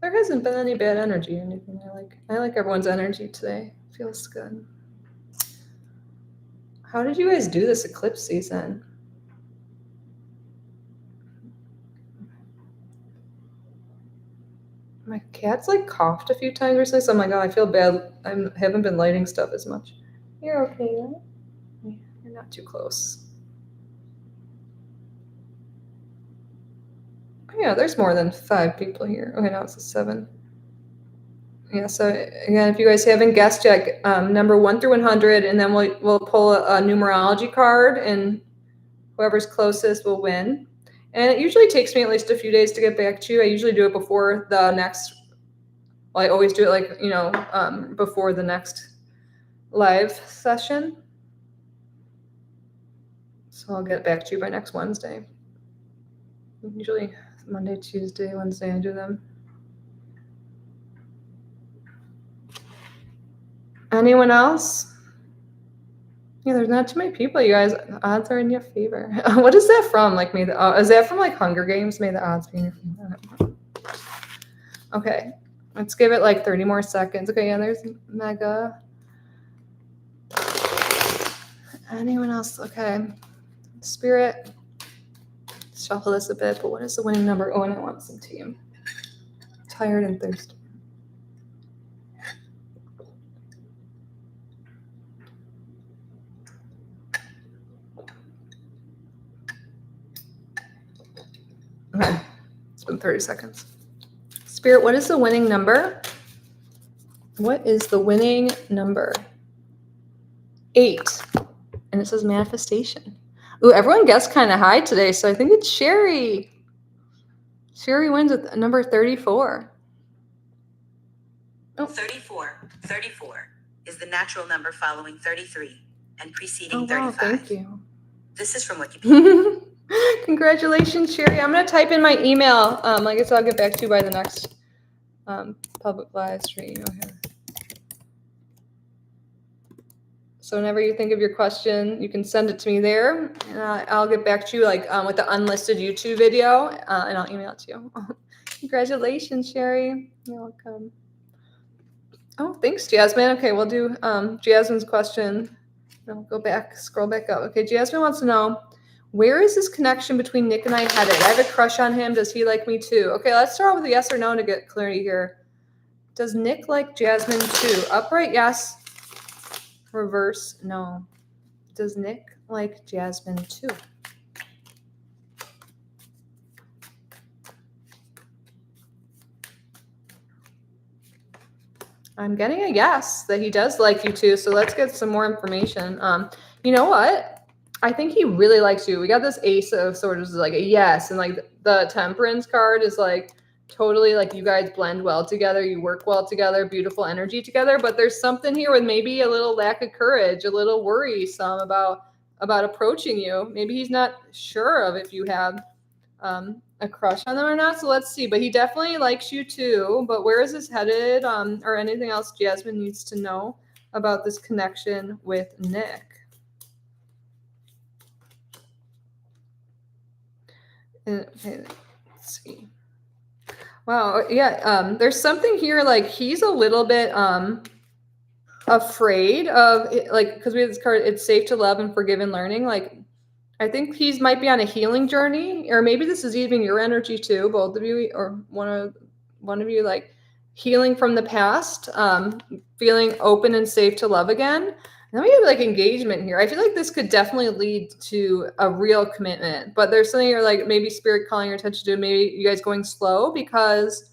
There hasn't been any bad energy or anything. I like everyone's energy today. Feels good. How did you guys do this eclipse season? My cat's coughed a few times recently, so I'm like, oh, I feel bad. I haven't been lighting stuff as much. You're okay, right? You're not too close. Oh, yeah, there's more than 5 people here. Okay, now it's a 7. Yeah, so again, if you guys haven't guessed yet, number 1 through 100, and then we'll pull a numerology card, and whoever's closest will win. And it usually takes me at least a few days to get back to you. I usually do it before the next. Well, I always do it before the next live session. So I'll get back to you by next Wednesday. Usually Monday, Tuesday, Wednesday I do them. Anyone else? Yeah, there's not too many people, you guys. The odds are in your favor. What is that from? Like, is that from like Hunger Games? May the odds be in your favor. Okay, let's give it like 30 more seconds. Okay, yeah, there's Mega. Anyone else? Okay, Spirit. Shuffle this a bit, but what is the winning number? Oh, and I want some team. Tired and thirsty. Okay, it's been 30 seconds. Spirit, what is the winning number? What is the winning number? 8. And it says manifestation. Ooh, everyone guessed kind of high today, so I think it's Sherry. Sherry wins with number 34. Oh. 34. 34 is the natural number following 33 and preceding 35. Thank you. This is from Wikipedia. Congratulations, Sherry. I'm going to type in my email. I guess I'll get back to you by the next public live stream. Okay. So whenever you think of your question, you can send it to me there, and I'll get back to you with the unlisted YouTube video, and I'll email it to you. Congratulations, Sherry. You're welcome. Oh, thanks, Jasmine. Okay, we'll do Jasmine's question. I'll go back, scroll back up. Okay, Jasmine wants to know, where is this connection between Nick and I headed? I have a crush on him. Does he like me too? Okay, let's start with a yes or no to get clarity here. Does Nick like Jasmine too? Upright, yes. Reverse, no. Does Nick like Jasmine too? I'm getting a yes that he does like you too. So let's get some more information. You know what? I think he really likes you. We got this Ace of Swords is like a yes, and like the Temperance card is like totally like you guys blend well together. You work well together, beautiful energy together. But there's something here with maybe a little lack of courage, a little worrisome about approaching you. Maybe he's not sure of if you have a crush on them or not. So let's see. But he definitely likes you too. But where is this headed? Or anything else Jasmine needs to know about this connection with Nick? Okay, let's see. Wow, yeah. There's something here like he's a little bit afraid of like, because we have this card, it's safe to love and forgive and learning. Like, I think he's might be on a healing journey, or maybe this is even your energy too, both of you, or one of you, like healing from the past, feeling open and safe to love again. And then we have like engagement here. I feel like this could definitely lead to a real commitment, but there's something you're like maybe spirit calling your attention to, maybe you guys going slow because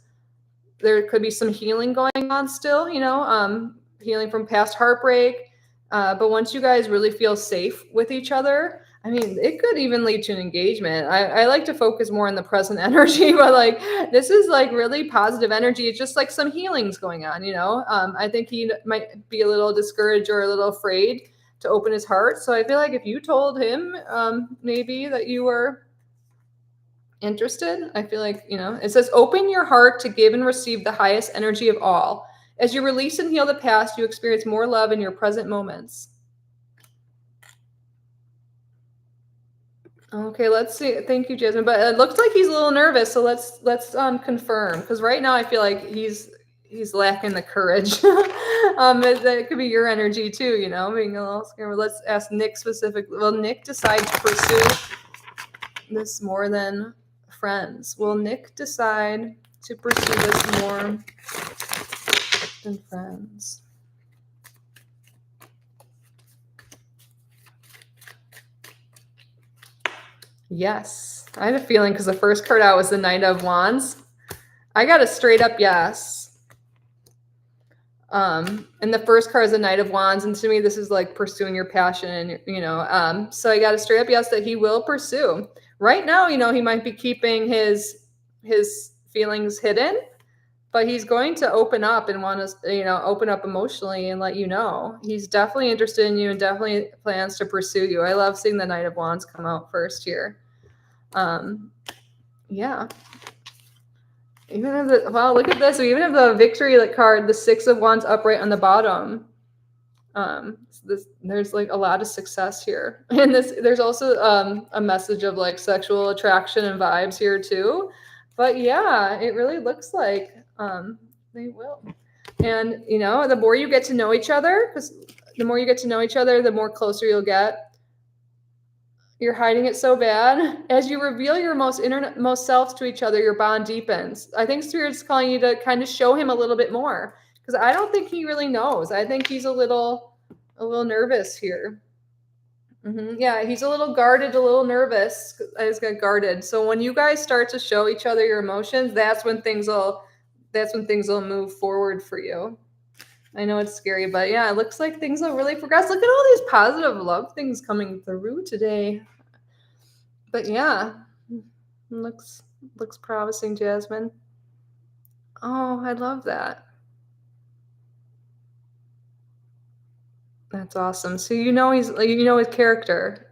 there could be some healing going on still, healing from past heartbreak. But once you guys really feel safe with each other, I mean, it could even lead to an engagement. I like to focus more on the present energy, but like this is like really positive energy. It's just like some healings going on, I think he might be a little discouraged or a little afraid to open his heart. So I feel like if you told him maybe that you were interested, I feel like, it says open your heart to give and receive the highest energy of all. As you release and heal the past, you experience more love in your present moments. Okay, let's see. Thank you, Jasmine. But it looks like he's a little nervous, so let's confirm, because right now I feel like he's lacking the courage. That could be your energy too, being a little scared. Let's ask Nick specifically. Will Nick decide to pursue this more than friends? Will Nick decide to pursue this more than friends? Yes. I had a feeling because the first card out was the Knight of Wands. I got a straight up yes. And the first card is the Knight of Wands. And to me, this is like pursuing your passion, so I got a straight up yes that he will pursue. Right now, he might be keeping his feelings hidden. but he's going to open up and want to, open up emotionally and let you know. He's definitely interested in you and definitely plans to pursue you. I love seeing the Knight of Wands come out first here. Yeah. Wow, look at this. We even have the victory card, the Six of Wands upright on the bottom. There's like a lot of success here. And there's also a message of like sexual attraction and vibes here too. But yeah, it really looks like they will. And the more you get to know each other, because the more you get to know each other, the more closer you'll get. You're hiding it so bad. As you reveal your most selves to each other, your bond deepens. I think Spirit's calling you to kind of show him a little bit more, because I don't think he really knows. I think he's a little nervous here. Yeah, he's a little guarded, a little nervous. I just got guarded. So when you guys start to show each other your emotions, that's when things will move forward for you. I know it's scary, but yeah, it looks like things will really progress. Look at all these positive love things coming through today. But yeah, looks promising, Jasmine. Oh, I love that. That's awesome. So his character.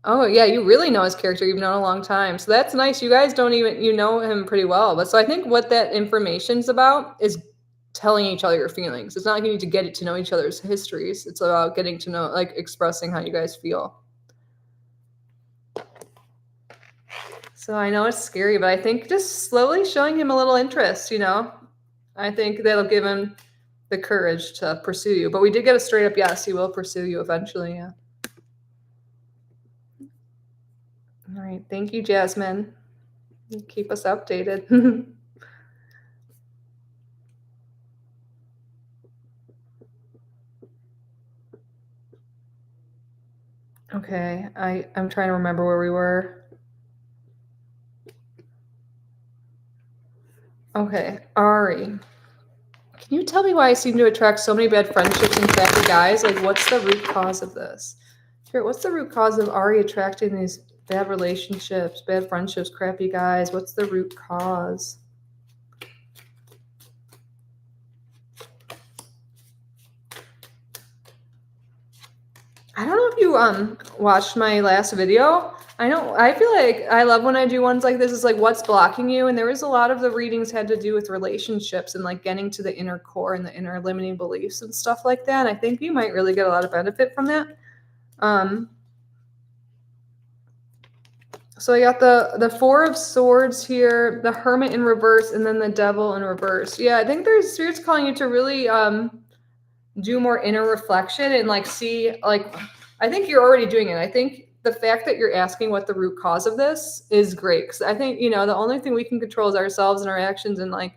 Oh yeah, you really know his character. You've known a long time. So that's nice. You guys don't even know him pretty well. But so I think what that information's about is telling each other your feelings. It's not like you need to get to know each other's histories. It's about getting to know, like expressing how you guys feel. So I know it's scary, but I think just slowly showing him a little interest, I think that'll give him the courage to pursue you. But we did get a straight up yes, he will pursue you eventually, yeah. All right, thank you, Jasmine. Keep us updated. Okay, I'm trying to remember where we were. Okay, Ari. Can you tell me why I seem to attract so many bad friendships and crappy guys? Like, what's the root cause of this? Spirit, what's the root cause of Ari attracting these bad relationships, bad friendships, crappy guys? What's the root cause? I don't know if you watched my last video. I feel like I love when I do ones like this. It's like, what's blocking you? And there was a lot of the readings had to do with relationships and like getting to the inner core and the inner limiting beliefs and stuff like that. And I think you might really get a lot of benefit from that. So I got the Four of Swords here, the Hermit in reverse, and then the Devil in reverse. Yeah, I think there's Spirit's calling you to really do more inner reflection and like see, like, I think you're already doing it. I think the fact that you're asking what the root cause of this is great, because I think the only thing we can control is ourselves and our actions, and like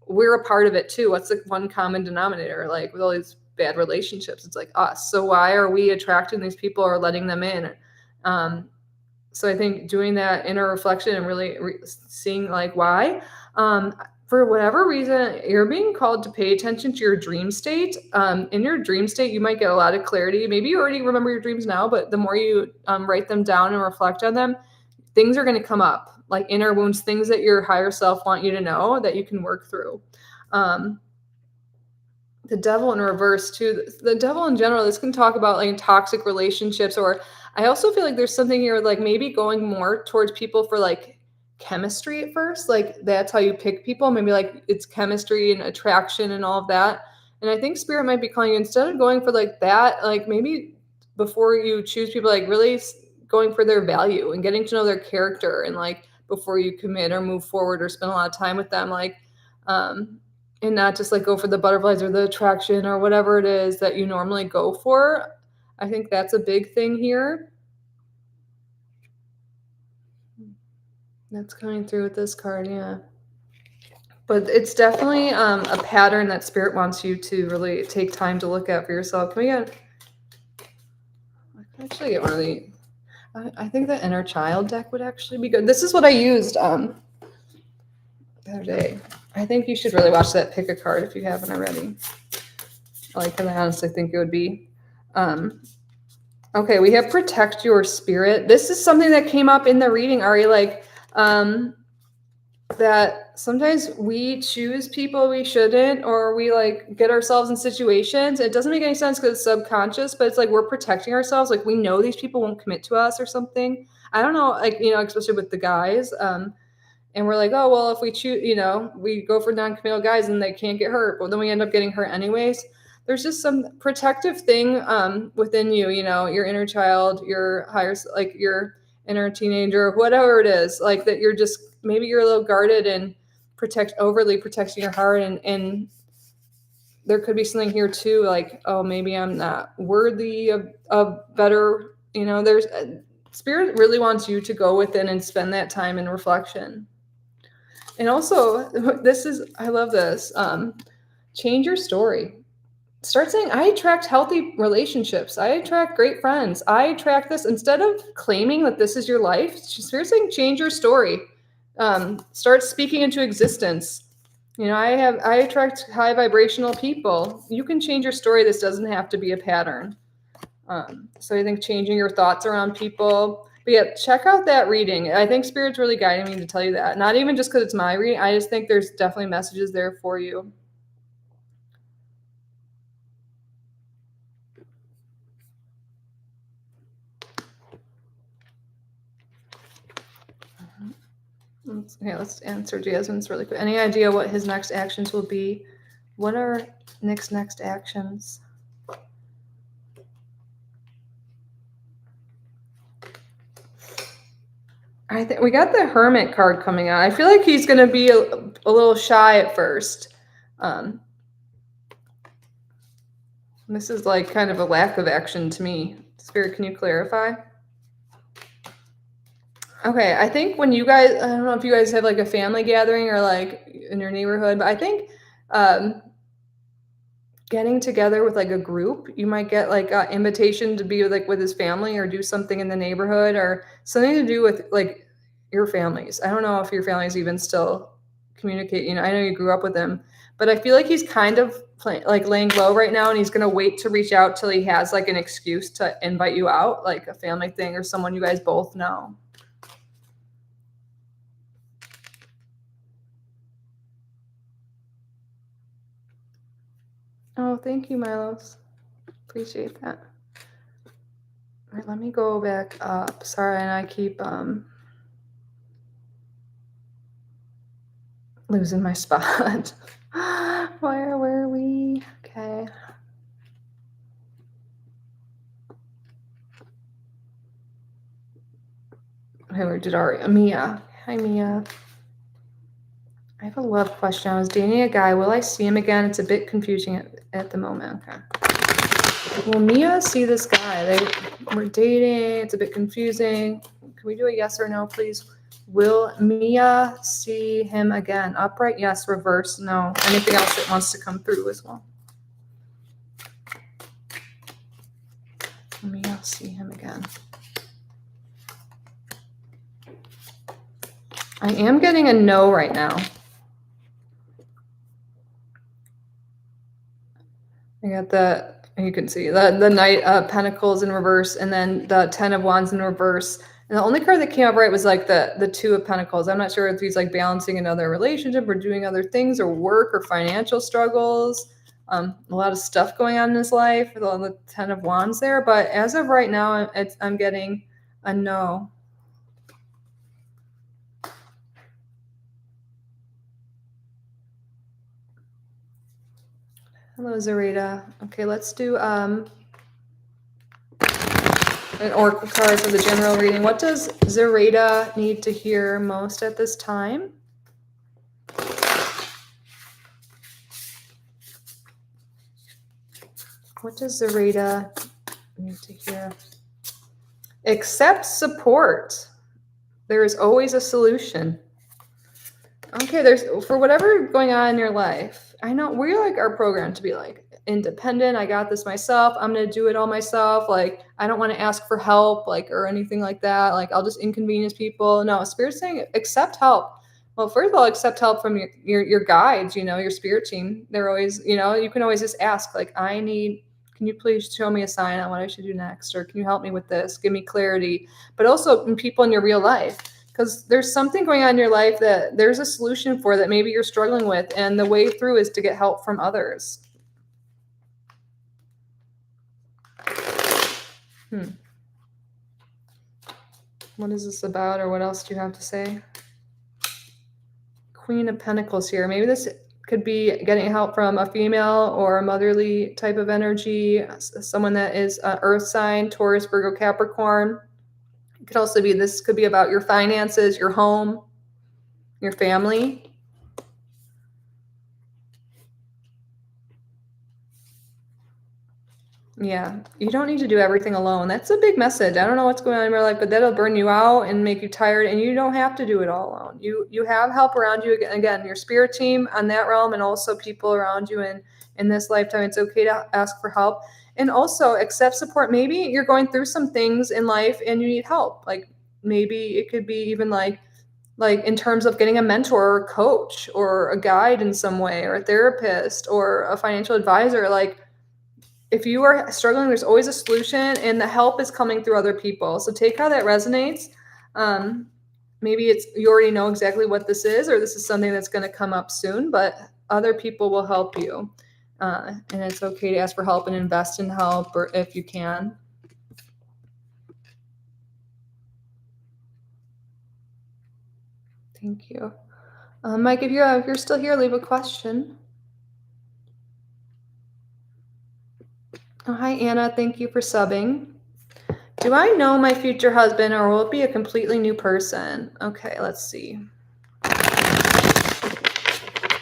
we're a part of it too. What's the one common denominator? Like with all these bad relationships, it's like us. So why are we attracting these people or letting them in? So I think doing that inner reflection and really seeing like why. For whatever reason, you're being called to pay attention to your dream state. In your dream state, you might get a lot of clarity. Maybe you already remember your dreams now, but the more you write them down and reflect on them, things are going to come up, like inner wounds, things that your higher self want you to know that you can work through. The Devil in reverse too. The Devil in general, this can talk about like toxic relationships, or I also feel like there's something here like maybe going more towards people for like chemistry at first, like that's how you pick people, maybe like it's chemistry and attraction and all of that. And I think Spirit might be calling you, instead of going for like that, like maybe before you choose people, like really going for their value and getting to know their character, and like before you commit or move forward or spend a lot of time with them, like and not just like go for the butterflies or the attraction or whatever it is that you normally go for. I think that's a big thing here. That's coming through with this card, yeah. But it's definitely a pattern that Spirit wants you to really take time to look at for yourself. Can we get? I can actually get one of the. I think the Inner Child deck would actually be good. This is what I used the other day. I think you should really watch that. Pick a card if you haven't already. I honestly think it would be. Okay, we have Protect Your Spirit. This is something that came up in the reading, Ari. Like, that sometimes we choose people we shouldn't, or we like get ourselves in situations. It doesn't make any sense because it's subconscious, but it's like we're protecting ourselves. Like we know these people won't commit to us or something. I don't know, like, especially with the guys. And we're like, oh, well, if we choose, we go for non-committal guys and they can't get hurt, but then we end up getting hurt anyways. There's just some protective thing within you, your inner child, your higher, like your inner teenager, whatever it is, like that you're just, maybe you're a little guarded and overly protecting your heart. And there could be something here too, like, oh, maybe I'm not worthy of better, there's Spirit really wants you to go within and spend that time in reflection. And also, I love this. Change your story. Start saying, I attract healthy relationships. I attract great friends. I attract this. Instead of claiming that this is your life, Spirit saying, change your story. Start speaking into existence. I attract high vibrational people. You can change your story. This doesn't have to be a pattern. So I think changing your thoughts around people. But yeah, check out that reading. I think Spirit's really guiding me to tell you that. Not even just because it's my reading. I just think there's definitely messages there for you. Let's answer Jasmine's really quick. Any idea what his next actions will be? What are Nick's next actions? I think we got the Hermit card coming out. I feel like he's going to be a little shy at first. This is like kind of a lack of action to me. Spirit, can you clarify? Okay, I think when you guys, I don't know if you guys have like a family gathering or like in your neighborhood, but I think getting together with like a group, you might get like an invitation to be like with his family or do something in the neighborhood or something to do with like your families. I don't know if your families even still communicate. I know you grew up with him, but I feel like he's kind of like laying low right now, and he's going to wait to reach out till he has like an excuse to invite you out, like a family thing or someone you guys both know. Oh, thank you, Milos. Appreciate that. All right, let me go back up. Sorry, and I keep losing my spot. Where were we? Okay. Okay, where did Mia? Hi, Mia. I have a love question. I was dating a guy. Will I see him again? It's a bit confusing at the moment. Okay. Will Mia see this guy? We're dating. It's a bit confusing. Can we do a yes or no, please? Will Mia see him again? Upright, yes. Reverse, no. Anything else that wants to come through as well? Will Mia see him again? I am getting a no right now. I got you can see the Knight of Pentacles in reverse, and then the 10 of Wands in reverse. And the only card that came up right was like the 2 of Pentacles. I'm not sure if he's like balancing another relationship or doing other things or work or financial struggles. A lot of stuff going on in his life with all the 10 of Wands there. But as of right now, I'm getting a no. Hello, Zarita. Okay, let's do an oracle card for the general reading. What does Zarita need to hear most at this time? What does Zarita need to hear? Accept support. There is always a solution. Okay, for whatever going on in your life, I know we like our program to be like independent. I got this myself. I'm going to do it all myself. Like, I don't want to ask for help, like, or anything like that. Like, I'll just inconvenience people. No, Spirit's saying accept help. Well, first of all, accept help from your guides, your spirit team. They're always, you can always just ask, like, can you please show me a sign on what I should do next? Or can you help me with this? Give me clarity. But also people in your real life. because there's something going on in your life that there's a solution for that maybe you're struggling with, and the way through is to get help from others. What is this about, or what else do you have to say? Queen of Pentacles here. Maybe this could be getting help from a female or a motherly type of energy, someone that is earth sign, Taurus, Virgo, Capricorn. It could also be, this could be about your finances, your home, your family. Yeah, you don't need to do everything alone. That's a big message. I don't know what's going on in your life, but that'll burn you out and make you tired, and you don't have to do it all alone. You have help around you. Again, your spirit team on that realm, and also people around you in this lifetime. It's okay to ask for help, and also accept support. Maybe you're going through some things in life and you need help. Like maybe it could be even like in terms of getting a mentor or a coach or a guide in some way, or a therapist or a financial advisor. Like, if you are struggling, there's always a solution, and the help is coming through other people. So take how that resonates. Maybe it's, you already know exactly what this is, or this is something that's going to come up soon, but other people will help you. And it's okay to ask for help and invest in help, or if you can. Thank you. Mike, if you're still here, leave a question. Oh, hi, Anna. Thank you for subbing. Do I know my future husband, or will it be a completely new person? Okay, let's see.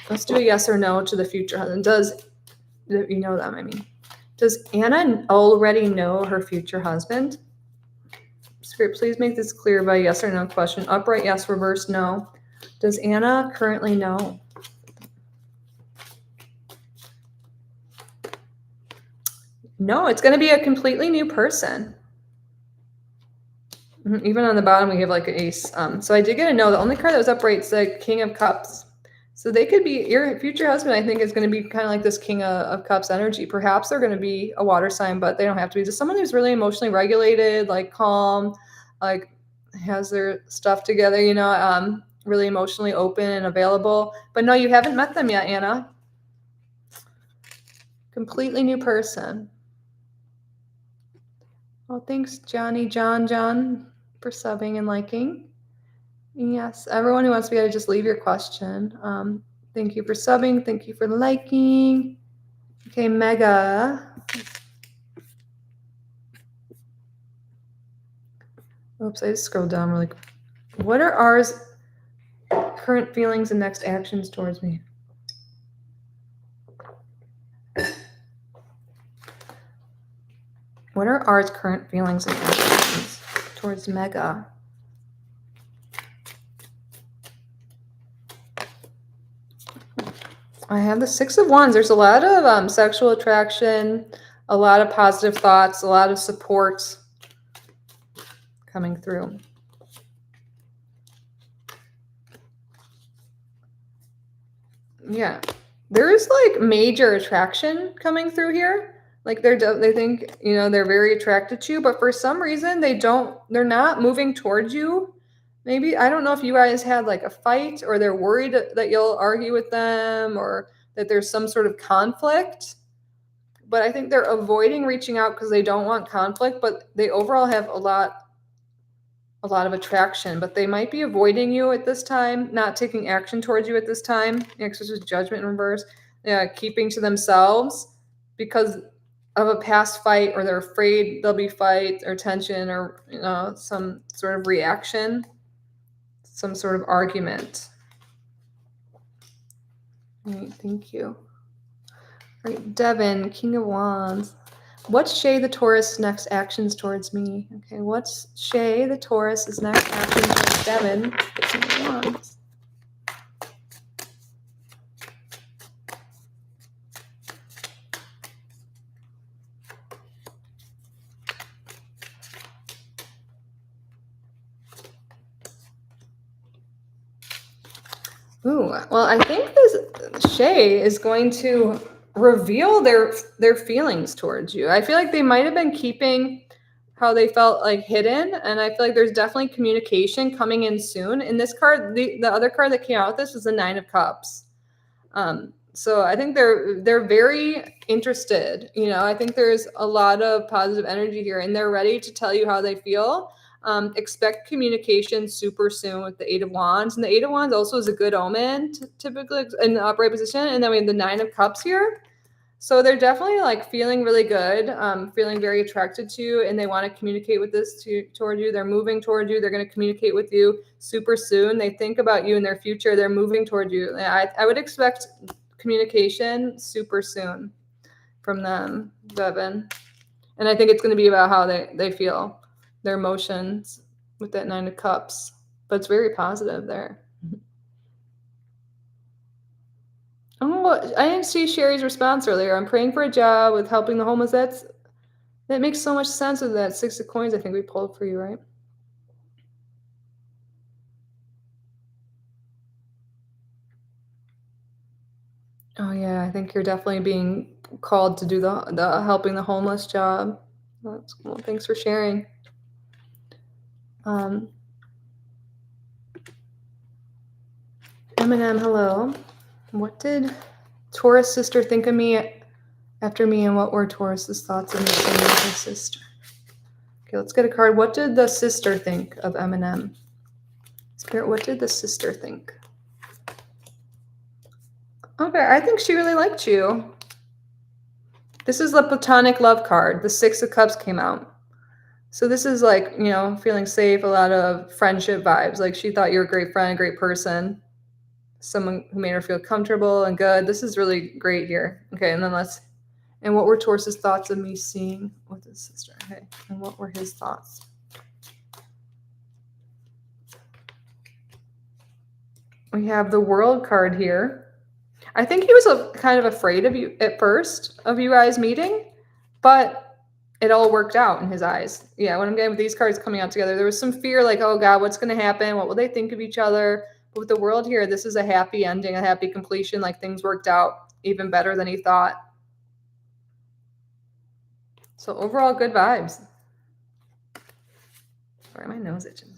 Let's do a yes or no to the future husband. You know them, I mean. Does Anna already know her future husband? Spirit, please make this clear by yes or no question. Upright, yes. Reverse, no. Does Anna currently know? No, it's going to be a completely new person. Even on the bottom, we have like an ace. So I did get a no. The only card that was upright is the King of Cups. So they could be, your future husband, I think, is going to be kind of like this King of Cups energy. Perhaps they're going to be a water sign, but they don't have to be. Just someone who's really emotionally regulated, like calm, like has their stuff together, really emotionally open and available. But no, you haven't met them yet, Anna. Completely new person. Well, thanks, John, for subbing and liking. Yes, everyone who wants to be able to just leave your question. Thank you for subbing. Thank you for liking. Okay, Mega. Oops, I just scrolled down really quick. What are ours current feelings and next actions towards me? What are ours current feelings and actions towards Mega? I have the Six of Wands. There's a lot of sexual attraction, a lot of positive thoughts, a lot of support coming through. Yeah, there is like major attraction coming through here. Like they think, they're very attracted to you, but for some reason they're not moving towards you. Maybe, I don't know if you guys had like a fight, or they're worried that you'll argue with them, or that there's some sort of conflict. But I think they're avoiding reaching out because they don't want conflict, but they overall have a lot of attraction, but they might be avoiding you at this time, not taking action towards you at this time. This is Judgment in reverse. Keeping to themselves because of a past fight, or they're afraid there'll be fight or tension, or some sort of reaction, some sort of argument. All right, thank you. All right, Devin, King of Wands. What's Shay the Taurus' next actions towards me? Okay, what's Shay the Taurus' next actions towards Devin, King of Wands? Ooh, well, I think this Shay is going to reveal their feelings towards you. I feel like they might have been keeping how they felt like hidden. And I feel like there's definitely communication coming in soon. In this card, the other card that came out with this is the Nine of Cups. So I think they're very interested. You know, I think there's a lot of positive energy here, and they're ready to tell you how they feel. Expect communication super soon with the Eight of Wands, and the Eight of Wands also is a good omen, typically in the upright position. And then we have the Nine of Cups here. So they're definitely like feeling really good, feeling very attracted to you, and they want to communicate with this toward you. They're moving toward you. They're going to communicate with you super soon. They think about you in their future. They're moving toward you. I would expect communication super soon from them, Devin. And I think it's going to be about how they feel, their emotions with that Nine of Cups. But it's very positive there. Oh, I didn't see Sherry's response earlier. I'm praying for a job with helping the homeless. That makes so much sense with that Six of Coins I think we pulled for you, right? Oh yeah, I think you're definitely being called to do the helping the homeless job. That's cool. Thanks for sharing. Eminem, hello. What did Taurus sister think of me after me, and what were Taurus's thoughts of me seeing her sister? Okay, let's get a card. What did the sister think of Eminem? Spirit, what did the sister think? Okay, I think she really liked you. This is the platonic love card. The Six of Cups came out. So this is like, you know, feeling safe, a lot of friendship vibes. Like she thought you were a great friend, a great person, someone who made her feel comfortable and good. This is really great here. Okay, and then and what were Taurus's thoughts of me seeing with his sister? Okay, and what were his thoughts? We have the World card here. I think he was kind of afraid of you at first, of you guys meeting, but it all worked out in his eyes. Yeah, when I'm getting with these cards coming out together, there was some fear like, oh God, what's going to happen? What will they think of each other? But with the World here, this is a happy ending, a happy completion. Like things worked out even better than he thought. So overall, good vibes. Sorry, my nose itches.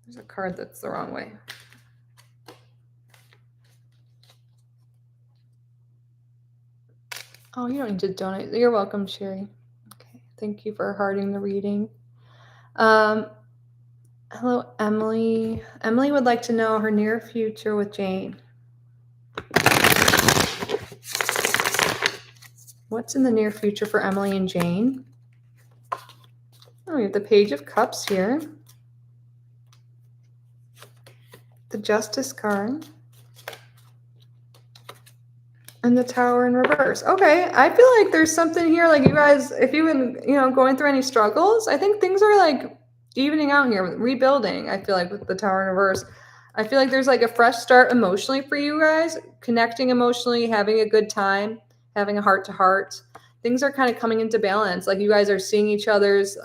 There's a card that's the wrong way. Oh, you don't need to donate. You're welcome, Sherry. Okay, thank you for hearting the reading. Hello, Emily. Emily would like to know her near future with Jane. What's in the near future for Emily and Jane? Oh, we have the Page of Cups here. The Justice card. And the Tower in reverse. Okay, I feel like there's something here, like you guys, if you've been, you know, going through any struggles, I think things are like evening out here, rebuilding, I feel like with the Tower in reverse. I feel like there's like a fresh start emotionally for you guys, connecting emotionally, having a good time, having a heart to heart. Things are kind of coming into balance. Like you guys are seeing each other's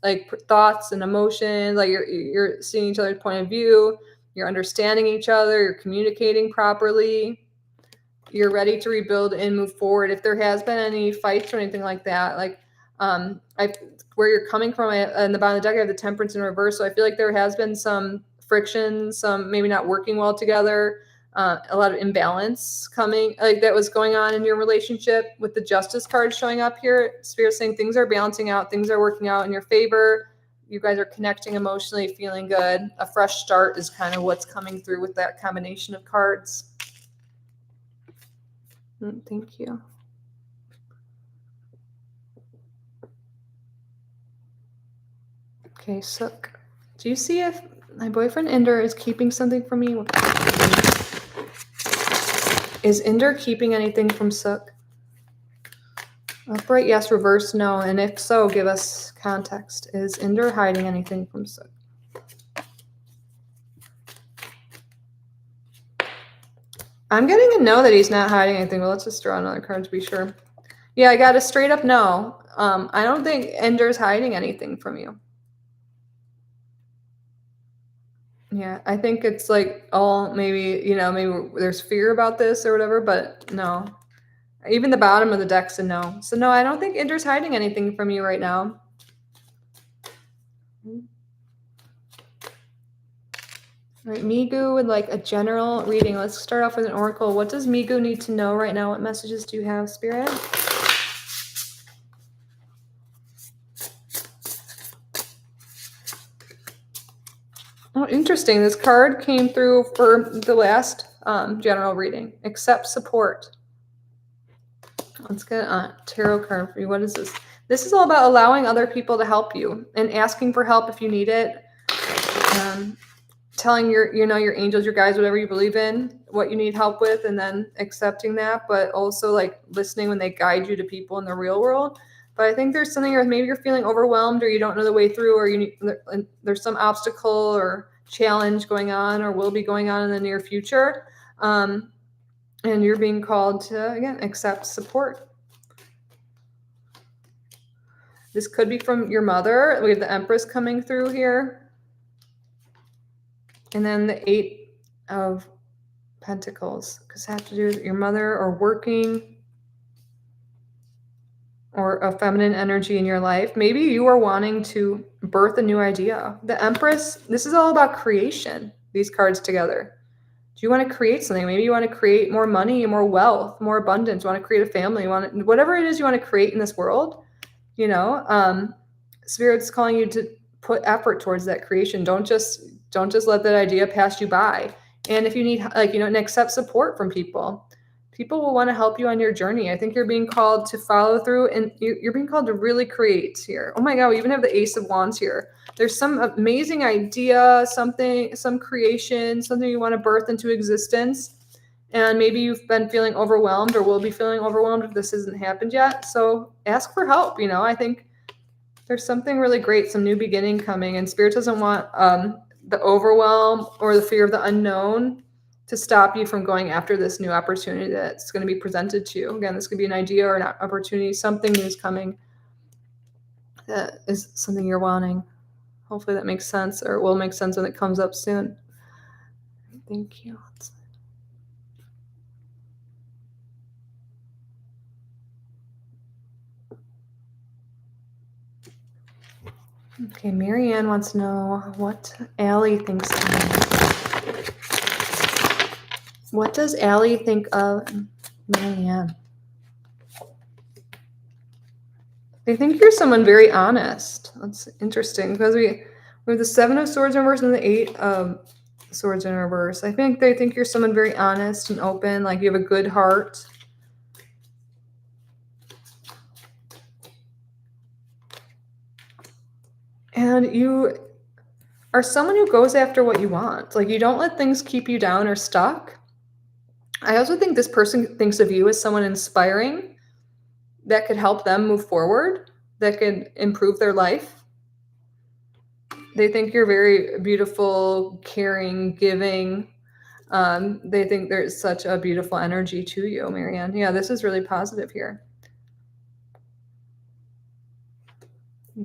like thoughts and emotions, like you're seeing each other's point of view, you're understanding each other, you're communicating properly. You're ready to rebuild and move forward. If there has been any fights or anything like that, like where you're coming from in the bottom of the deck, I have the Temperance in reverse. So I feel like there has been some friction, some maybe not working well together, a lot of imbalance coming, like that was going on in your relationship. With the Justice card showing up here, Spirit saying things are balancing out, things are working out in your favor. You guys are connecting emotionally, feeling good. A fresh start is kind of what's coming through with that combination of cards. Thank you. Okay, Sook. Do you see if my boyfriend Inder is keeping something from me? Is Inder keeping anything from Sook? Upright, yes. Reverse, no. And if so, give us context. Is Inder hiding anything from Sook? I'm getting a no that he's not hiding anything. Well, let's just draw another card to be sure. Yeah, I got a straight up no. I don't think Ender's hiding anything from you. Yeah, I think it's like all maybe, you know, maybe there's fear about this or whatever, but no. Even the bottom of the deck's a no. So no, I don't think Indra's hiding anything from you right now. All right, Migu would like a general reading. Let's start off with an oracle. What does Migu need to know right now? What messages do you have, Spirit? Oh, interesting. This card came through for the last general reading. Accept support. Let's get a tarot card for you. What is this? This is all about allowing other people to help you and asking for help if you need it. Telling your angels, your guides, whatever you believe in, what you need help with, and then accepting that, but also like listening when they guide you to people in the real world. But I think there's something where maybe you're feeling overwhelmed or you don't know the way through, or there's some obstacle or challenge going on or will be going on in the near future. And you're being called to, again, accept support. This could be from your mother. We have the Empress coming through here. And then the 8 of Pentacles. Because it has to do with your mother or working or a feminine energy in your life. Maybe you are wanting to birth a new idea. The Empress, this is all about creation, these cards together. Do you want to create something? Maybe you want to create more money, more wealth, more abundance. You want to create a family. You want to, whatever it is you want to create in this world, Spirit's calling you to put effort towards that creation. Don't just let that idea pass you by. And if you need, and accept support from people. People will want to help you on your journey. I think you're being called to follow through, and you're being called to really create here. Oh my God, we even have the Ace of Wands here. There's some amazing idea, some creation, something you want to birth into existence. And maybe you've been feeling overwhelmed or will be feeling overwhelmed if this hasn't happened yet. So ask for help. I think there's something really great, some new beginning coming, and Spirit doesn't want the overwhelm or the fear of the unknown to stop you from going after this new opportunity that's going to be presented to you. Again, this could be an idea or an opportunity, something new is coming that is something you're wanting. Hopefully that makes sense, or will make sense when it comes up soon. Thank you. Okay, Marianne wants to know what Allie thinks of me. What does Allie think of Marianne? They think you're someone very honest. That's interesting because we have the 7 of Swords in reverse and the 8 of Swords in reverse. I think they think you're someone very honest and open, like you have a good heart. And you are someone who goes after what you want. Like you don't let things keep you down or stuck. I also think this person thinks of you as someone inspiring that could help them move forward, that could improve their life. They think you're very beautiful, caring, giving. They think there's such a beautiful energy to you, Marianne. Yeah, this is really positive here.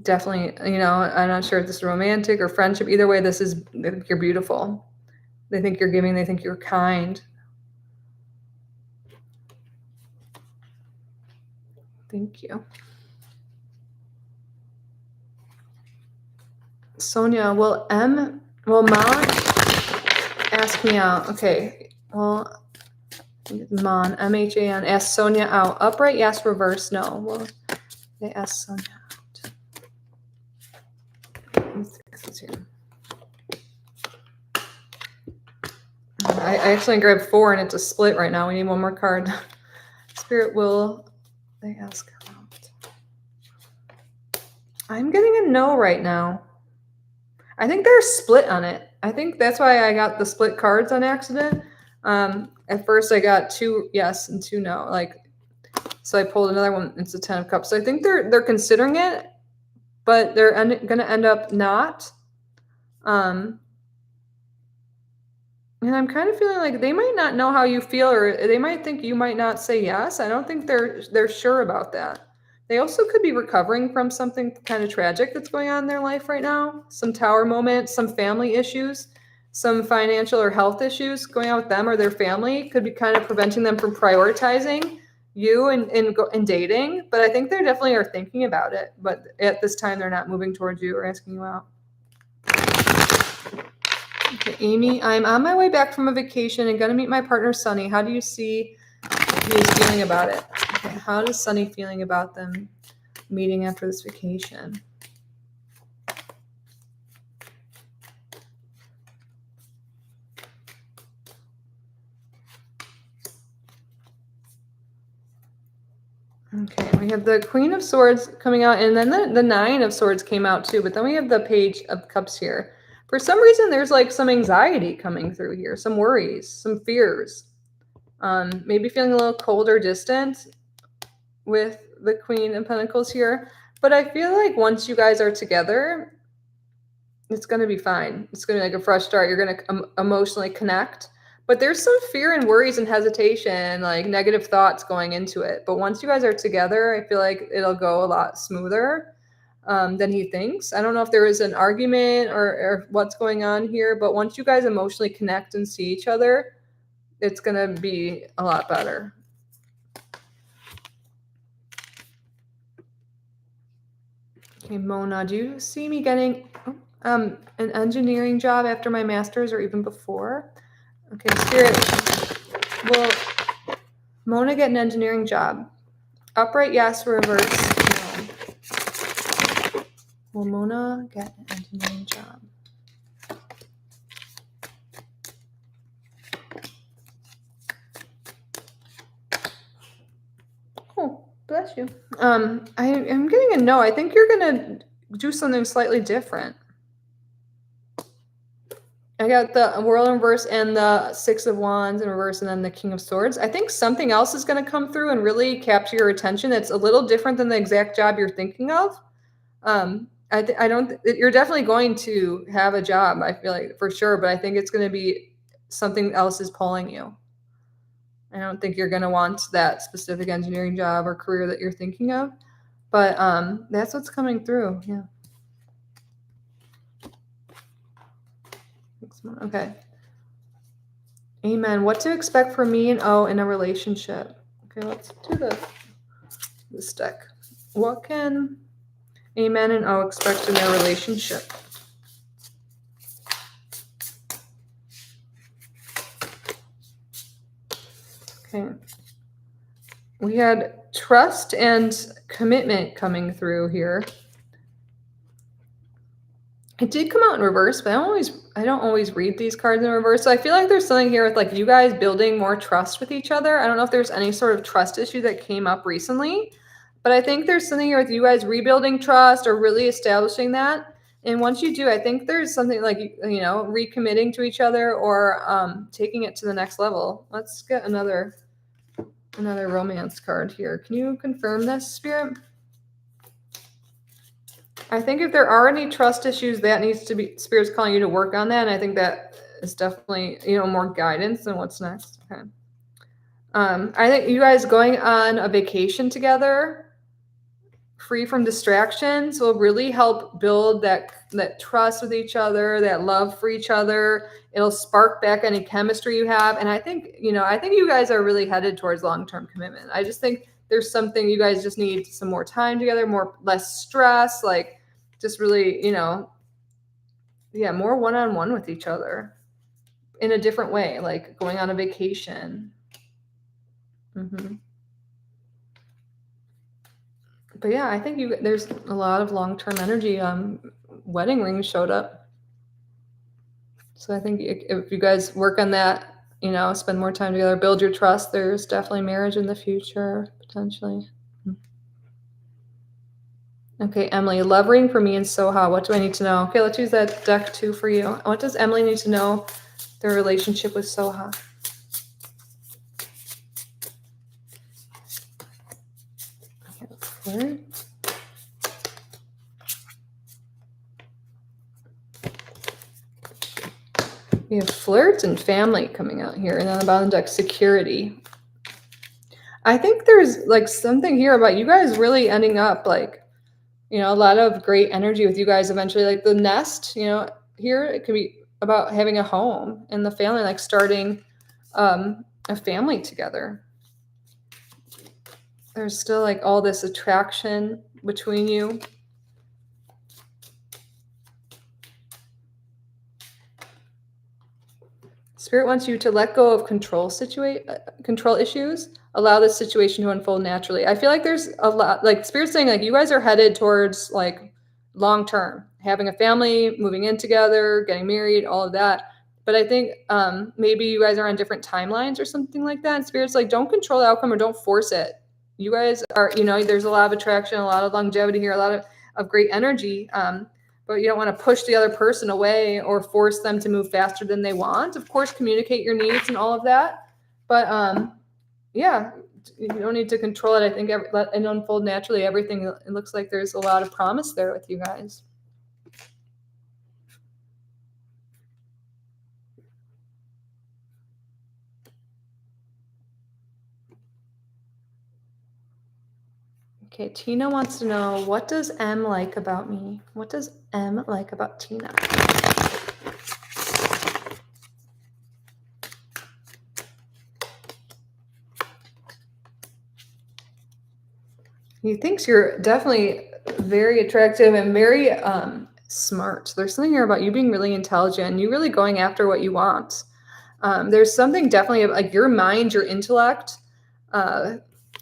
Definitely, I'm not sure if this is romantic or friendship. Either way, they think you're beautiful. They think you're giving. They think you're kind. Thank you. Sonia, will Ma ask me out? Okay, well, Mon, M-H-A-N, ask Sonia out. Upright, yes. Reverse, no. Well, they ask Sonia out. I actually grabbed 4 and it's a split right now. We need one more card. Spirit, will they ask her out? I'm getting a no right now. I think they're split on it. I think that's why I got the split cards on accident. At first I got 2 yes and 2 no. So I pulled another one. It's a 10 of Cups. So I think they're considering it, but they're going to end up not. And I'm kind of feeling like they might not know how you feel, or they might think you might not say yes. I don't think they're sure about that. They also could be recovering from something kind of tragic that's going on in their life right now. Some tower moment, some family issues, some financial or health issues going on with them or their family could be kind of preventing them from prioritizing you in dating, but I think they definitely are thinking about it. But at this time, they're not moving towards you or asking you out. Okay, Amy, I'm on my way back from a vacation and going to meet my partner, Sunny. How do you see he is feeling about it? Okay, how does Sunny feeling about them meeting after this vacation? Okay, we have the Queen of Swords coming out, and then the Nine of Swords came out too, but then we have the Page of Cups here. For some reason, there's like some anxiety coming through here, some worries, some fears. Maybe feeling a little cold or distant with the Queen of Pentacles here. But I feel like once you guys are together, it's going to be fine. It's going to be like a fresh start. You're going to emotionally connect. But there's some fear and worries and hesitation, like negative thoughts going into it. But once you guys are together, I feel like it'll go a lot smoother than he thinks. I don't know if there is an argument or what's going on here, but once you guys emotionally connect and see each other, it's going to be a lot better. Okay, Mona, do you see me getting an engineering job after my master's or even before? Okay, Spirit, will Mona get an engineering job? Upright, yes. Reverse, no. Will Mona get an engineering job? Oh, bless you. I'm getting a no. I think you're gonna do something slightly different. I got the World in reverse and the Six of Wands in reverse and then the King of Swords. I think something else is going to come through and really capture your attention that's a little different than the exact job you're thinking of. You're definitely going to have a job, I feel like, for sure, but I think it's going to be something else is pulling you. I don't think you're going to want that specific engineering job or career that you're thinking of, but that's what's coming through. Yeah. Okay. Amen. What to expect from me and O in a relationship? Okay, let's do this deck. What can Amen and O expect in their relationship? Okay. We had trust and commitment coming through here. It did come out in reverse, but I don't always read these cards in reverse. So I feel like there's something here with like you guys building more trust with each other. I don't know if there's any sort of trust issue that came up recently, but I think there's something here with you guys rebuilding trust or really establishing that. And once you do, I think there's something like, recommitting to each other or taking it to the next level. Let's get another romance card here. Can you confirm this, Spirit? I think if there are any trust issues, that needs to be Spirit's calling you to work on that. And I think that is definitely, more guidance than what's next. Okay. I think you guys going on a vacation together, free from distractions, will really help build that trust with each other, that love for each other. It'll spark back any chemistry you have. And I think you guys are really headed towards long-term commitment. I just think there's something you guys just need some more time together, less stress, like just really, more one-on-one with each other in a different way, like going on a vacation. But yeah, I think there's a lot of long-term energy. Wedding rings showed up. So I think if you guys work on that, spend more time together, build your trust, there's definitely marriage in the future, potentially. Okay, Emily, love ring for me and Soha. What do I need to know? Okay, let's use that deck too for you. What does Emily need to know their relationship with Soha? Okay, we have flirt and family coming out here, and on the bottom deck, security. I think there's like something here about you guys really ending up like, a lot of great energy with you guys eventually. Like the nest, here it could be about having a home and the family, like starting a family together. there's still like all this attraction between you. Spirit wants you to let go of control issues. Allow this situation to unfold naturally. I feel like there's a lot, like Spirit's saying, like you guys are headed towards like long term, having a family, moving in together, getting married, all of that. But I think maybe you guys are on different timelines or something like that. And Spirit's like, don't control the outcome or don't force it. You guys are, there's a lot of attraction, a lot of longevity here, a lot of great energy. But you don't want to push the other person away or force them to move faster than they want. Of course, communicate your needs and all of that. But yeah, you don't need to control it. I think let it unfold naturally. Everything, it looks like there's a lot of promise there with you guys. Okay, Tina wants to know, what does M like about me? What does M like about Tina? He thinks you're definitely very attractive and very smart. There's something here about you being really intelligent and you really going after what you want. There's something definitely like your mind, your intellect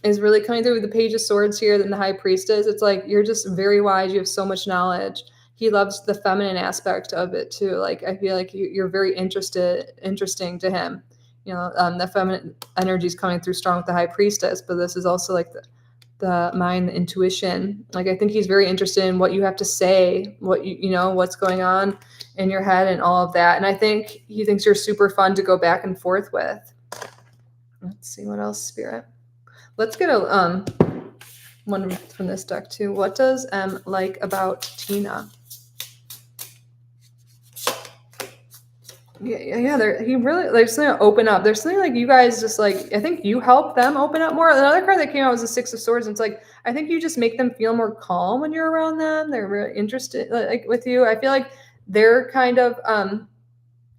is really coming through with the Page of Swords here than the High Priestess. It's like you're just very wise. You have so much knowledge. He loves the feminine aspect of it too. Like I feel like you're very interesting to him. The feminine energy is coming through strong with the High Priestess, but this is also like the mind, the intuition. Like I think he's very interested in what you have to say, what what's going on in your head and all of that. And I think he thinks you're super fun to go back and forth with. Let's see what else, Spirit. Let's get a one from this deck too. What does M like about Tina? Yeah. He really like something to open up. There's something like you guys just like, I think you help them open up more. Another card that came out was the Six of Swords. And it's like, I think you just make them feel more calm when you're around them. They're really interested like with you. I feel like they're kind of a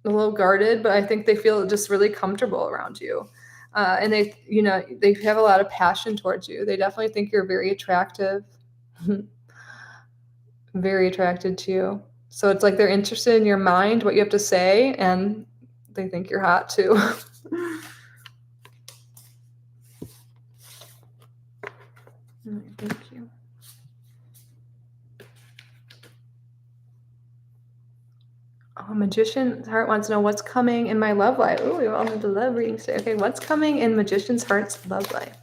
little guarded, but I think they feel just really comfortable around you. And they have a lot of passion towards you. They definitely think you're very attractive, very attracted to you. So it's like they're interested in your mind, what you have to say, and they think you're hot too. Thank you. Oh, Magician's Heart wants to know what's coming in my love life. Oh, we all have the love reading today. Okay, what's coming in Magician's Heart's love life?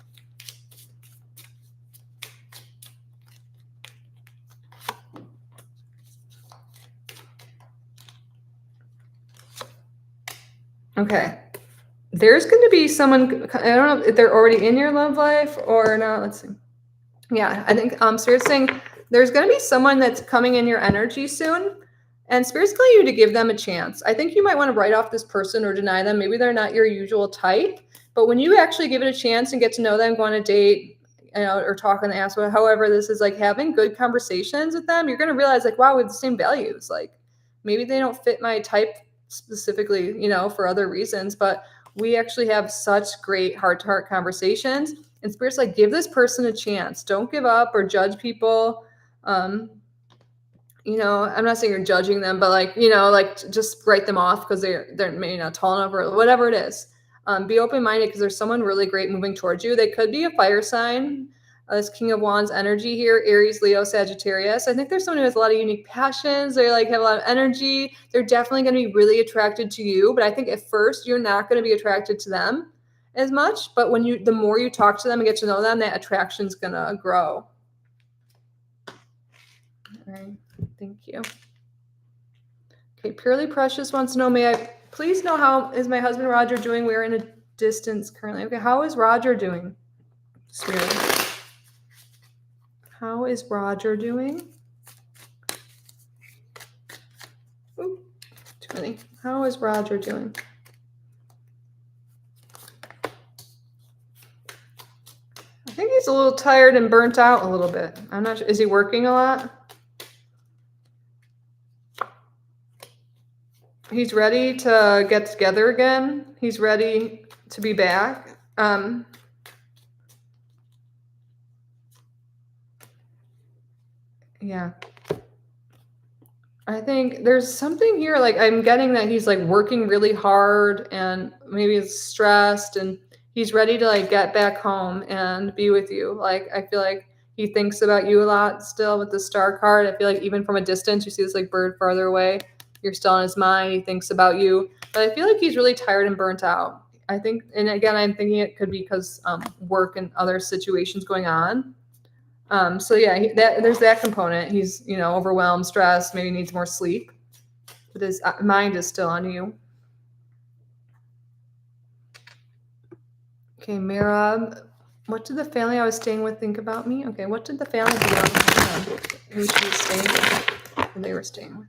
Okay. There's going to be someone, I don't know if they're already in your love life or not. Let's see. Yeah, I think Spirit's saying there's going to be someone that's coming in your energy soon. And Spirit's telling you to give them a chance. I think you might want to write off this person or deny them. Maybe they're not your usual type. But when you actually give it a chance and get to know them, go on a date, or talk on the ass, however this is, like having good conversations with them, you're going to realize like, wow, we have the same values. Like maybe they don't fit my type specifically, for other reasons, but we actually have such great heart-to-heart conversations. And Spirit's like, give this person a chance. Don't give up or judge people. I'm not saying you're judging them, but like just write them off because they're maybe not tall enough or whatever it is. Be open-minded because there's someone really great moving towards you. They could be a fire sign. This King of Wands energy here, Aries, Leo, Sagittarius. I think there's someone who has a lot of unique passions. They like have a lot of energy. They're definitely going to be really attracted to you. But I think at first you're not going to be attracted to them as much. But the more you talk to them and get to know them, that attraction's going to grow. All right. Thank you. Okay, Purely Precious wants to know, may I please know how is my husband Roger doing? We're in a distance currently. Okay, how is Roger doing? Spirit. How is Roger doing? Ooh, too many. How is Roger doing? I think he's a little tired and burnt out a little bit. I'm not sure. Is he working a lot? He's ready to get together again. He's ready to be back. Yeah. I think there's something here, like, I'm getting that he's, like, working really hard and maybe is stressed, and he's ready to, like, get back home and be with you. Like, I feel like he thinks about you a lot still with the star card. I feel like even from a distance, you see this, like, bird farther away, you're still in his mind, he thinks about you. But I feel like he's really tired and burnt out. I think, and again, I'm thinking it could be because work and other situations going on. So yeah, there's that component. He's overwhelmed, stressed, maybe needs more sleep, but his mind is still on you. Okay, Mira, what did the family I was staying with think about me? Okay, what did the family who she was staying with, who they were staying with?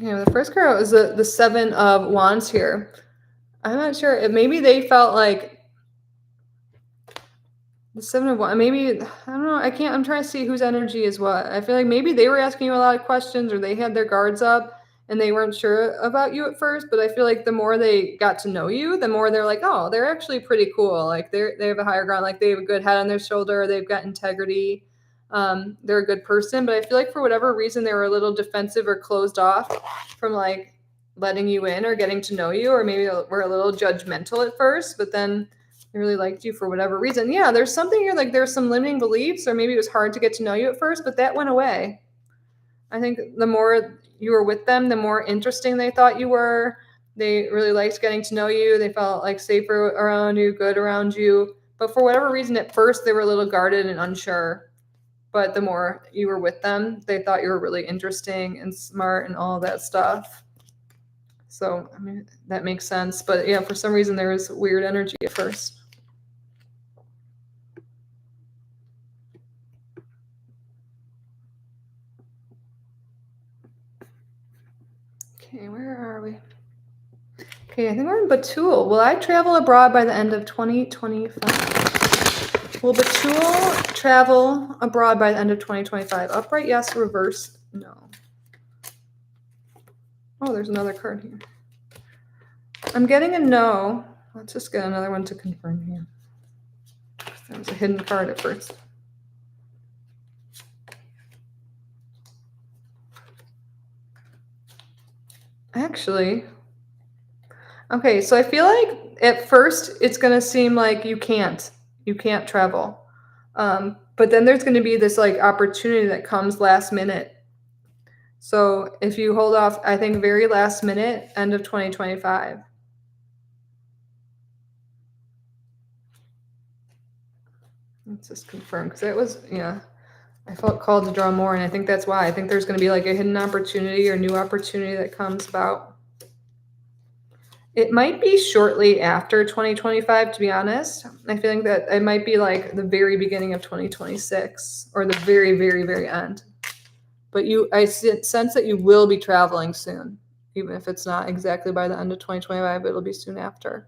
Yeah, the first card was the Seven of Wands here. I'm not sure. Maybe they felt like the Seven of Wands. Maybe, I don't know. I'm trying to see whose energy is what. I feel like maybe they were asking you a lot of questions, or they had their guards up and they weren't sure about you at first. But I feel like the more they got to know you, the more they're like, oh, they're actually pretty cool. Like they have a higher ground. Like they have a good head on their shoulder. They've got integrity. They're a good person. But I feel like for whatever reason, they were a little defensive or closed off from like letting you in or getting to know you, or maybe were a little judgmental at first, but then they really liked you for whatever reason. Yeah, there's something here, like there's some limiting beliefs, or maybe it was hard to get to know you at first, but that went away. I think the more you were with them, the more interesting they thought you were. They really liked getting to know you. They felt like safer around you, good around you. But for whatever reason, at first, they were a little guarded and unsure. But the more you were with them, they thought you were really interesting and smart and all of that stuff. So, I mean, that makes sense. But yeah, for some reason, there was weird energy at first. Okay, where are we? Okay, I think we're in Batul. Will I travel abroad by the end of 2025? Will Batul travel abroad by the end of 2025? Upright, yes. Reverse, no. Oh, there's another card here. I'm getting a no. Let's just get another one to confirm here. That was a hidden card at first. Actually, okay, so I feel like at first it's going to seem like you can't travel. But then there's going to be this like opportunity that comes last minute. So if you hold off, I think very last minute, end of 2025. Let's just confirm, because it was, yeah, I felt called to draw more, and I think that's why. I think there's going to be like a hidden opportunity or new opportunity that comes about. It might be shortly after 2025, to be honest. I feel like that it might be like the very beginning of 2026 or the very, very, very end. But I sense that you will be traveling soon, even if it's not exactly by the end of 2025, it'll be soon after.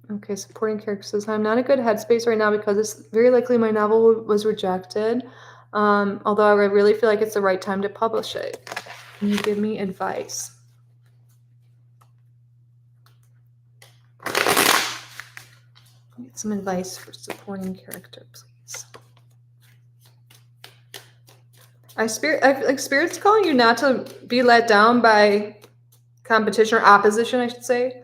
Okay, supporting character says, I'm not in a good headspace right now because it's very likely my novel was rejected. Although I really feel like it's the right time to publish it. Can you give me advice? Get some advice for supporting character, please. I feel like Spirit's calling you not to be let down by competition or opposition, I should say.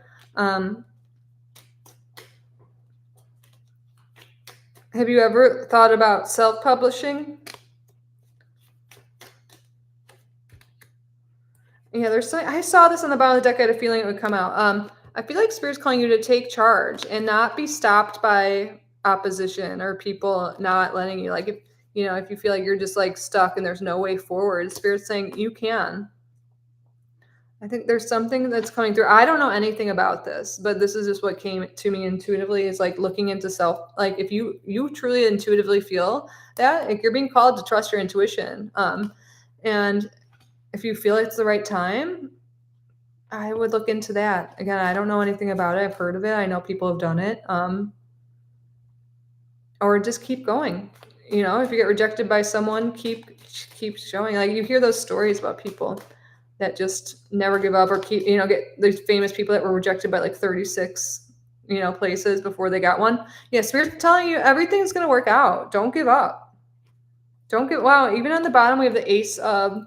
Have you ever thought about self-publishing? Yeah, I saw this on the bottom of the deck. I had a feeling it would come out. I feel like Spirit's calling you to take charge and not be stopped by opposition or people not letting you. Like if you feel like you're just like stuck and there's no way forward, Spirit's saying you can. I think there's something that's coming through. I don't know anything about this, but this is just what came to me intuitively, is like looking into self. Like if you truly intuitively feel that, like you're being called to trust your intuition. And if you feel it's the right time, I would look into that. Again, I don't know anything about it. I've heard of it. I know people have done it. Or just keep going. You know, if you get rejected by someone, keep showing. Like you hear those stories about people that just never give up or keep, you know, get these famous people that were rejected by like 36, you know, places before they got one. Yeah, Spirit's telling you everything's going to work out. Don't give up. Don't give, wow, even on the bottom, we have the Ace of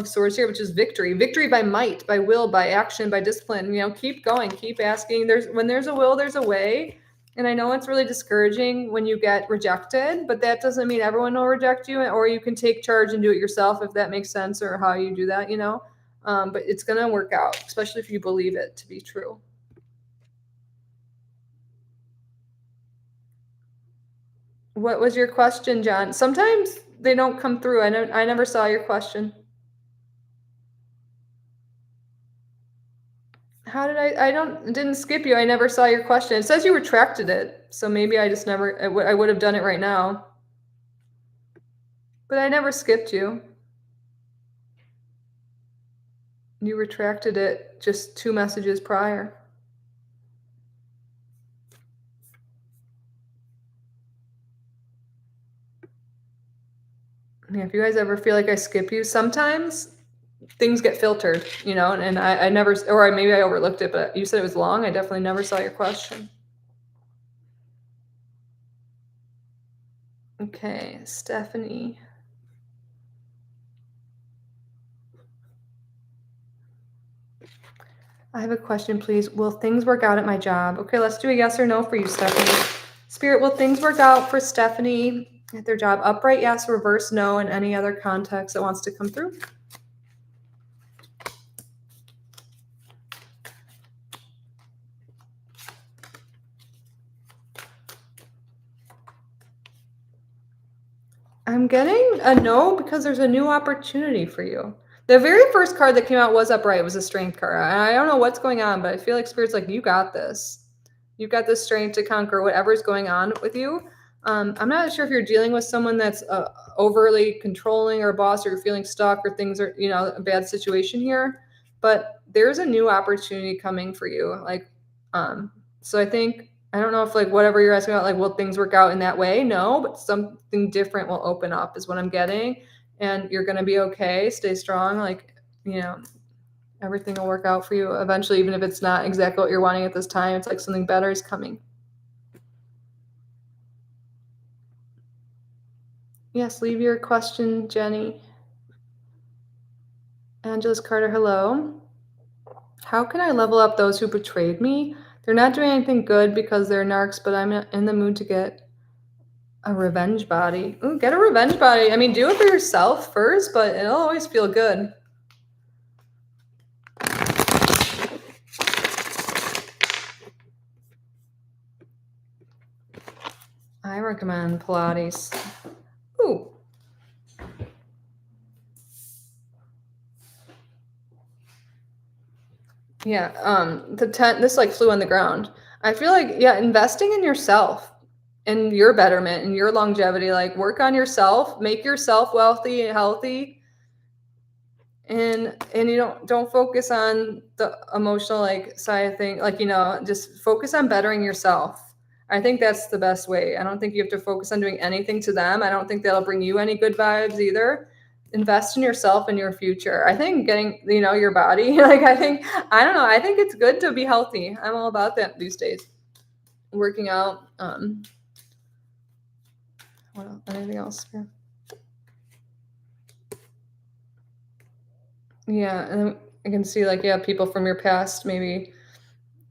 Swords here, which is victory. Victory by might, by will, by action, by discipline. You know, keep going, keep asking. When there's a will, there's a way. And I know it's really discouraging when you get rejected, but that doesn't mean everyone will reject you, or you can take charge and do it yourself if that makes sense, or how you do that, you know. But it's going to work out, especially if you believe it to be true. What was your question, John? Sometimes they don't come through. I never saw your question. How did I didn't skip you. I never saw your question. It says you retracted it. So maybe I just never, I would have done it right now. But I never skipped you. You retracted it just 2 messages prior. Yeah, if you guys ever feel like I skip you, sometimes things get filtered, you know, and I never, or maybe I overlooked it, but you said it was long. I definitely never saw your question. Okay, Stephanie. I have a question, please. Will things work out at my job? Okay, let's do a yes or no for you, Stephanie. Spirit, will things work out for Stephanie at their job? Upright, yes, reverse, no, and any other context that wants to come through. I'm getting a no because there's a new opportunity for you. The very first card that came out was upright. It was a strength card. I don't know what's going on, but I feel like Spirit's like, you got this. You've got the strength to conquer whatever's going on with you. I'm not sure if you're dealing with someone that's overly controlling or boss, or you're feeling stuck, or things are, you know, a bad situation here. But there's a new opportunity coming for you. Like, so I think, I don't know if like whatever you're asking about, like, will things work out in that way? No, but something different will open up is what I'm getting. And you're going to be okay. Stay strong. Like, you know, everything will work out for you eventually, even if it's not exactly what you're wanting at this time. It's like something better is coming. Yes, leave your question, Jenny. Angeles Carter, hello. How can I level up those who betrayed me? They're not doing anything good because they're narcs, but I'm in the mood to get a revenge body. Ooh, get a revenge body. I mean, do it for yourself first, but it'll always feel good. I recommend Pilates. Ooh. Yeah, the tent, this like flew on the ground. I feel like, yeah, investing in yourself and your betterment and your longevity, like work on yourself, make yourself wealthy and healthy. And you don't focus on the emotional like side of thing, like, you know, just focus on bettering yourself. I think that's the best way. I don't think you have to focus on doing anything to them. I don't think that'll bring you any good vibes either. Invest in yourself and your future. I think getting, you know, your body, like, I don't know, I think it's good to be healthy. I'm all about that these days. Working out. What else? Anything else? Yeah, and I can see like, yeah, people from your past, maybe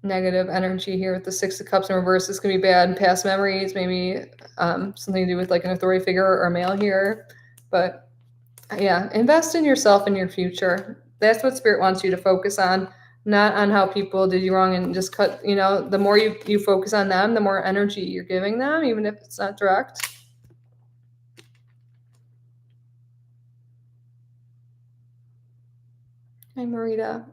negative energy here with the 6 of Cups in reverse. This can be bad past memories, maybe something to do with like an authority figure or a male here. But yeah, invest in yourself and your future. That's what Spirit wants you to focus on, not on how people did you wrong and just cut, you know, the more you focus on them, the more energy you're giving them, even if it's not direct. Hi, Marita.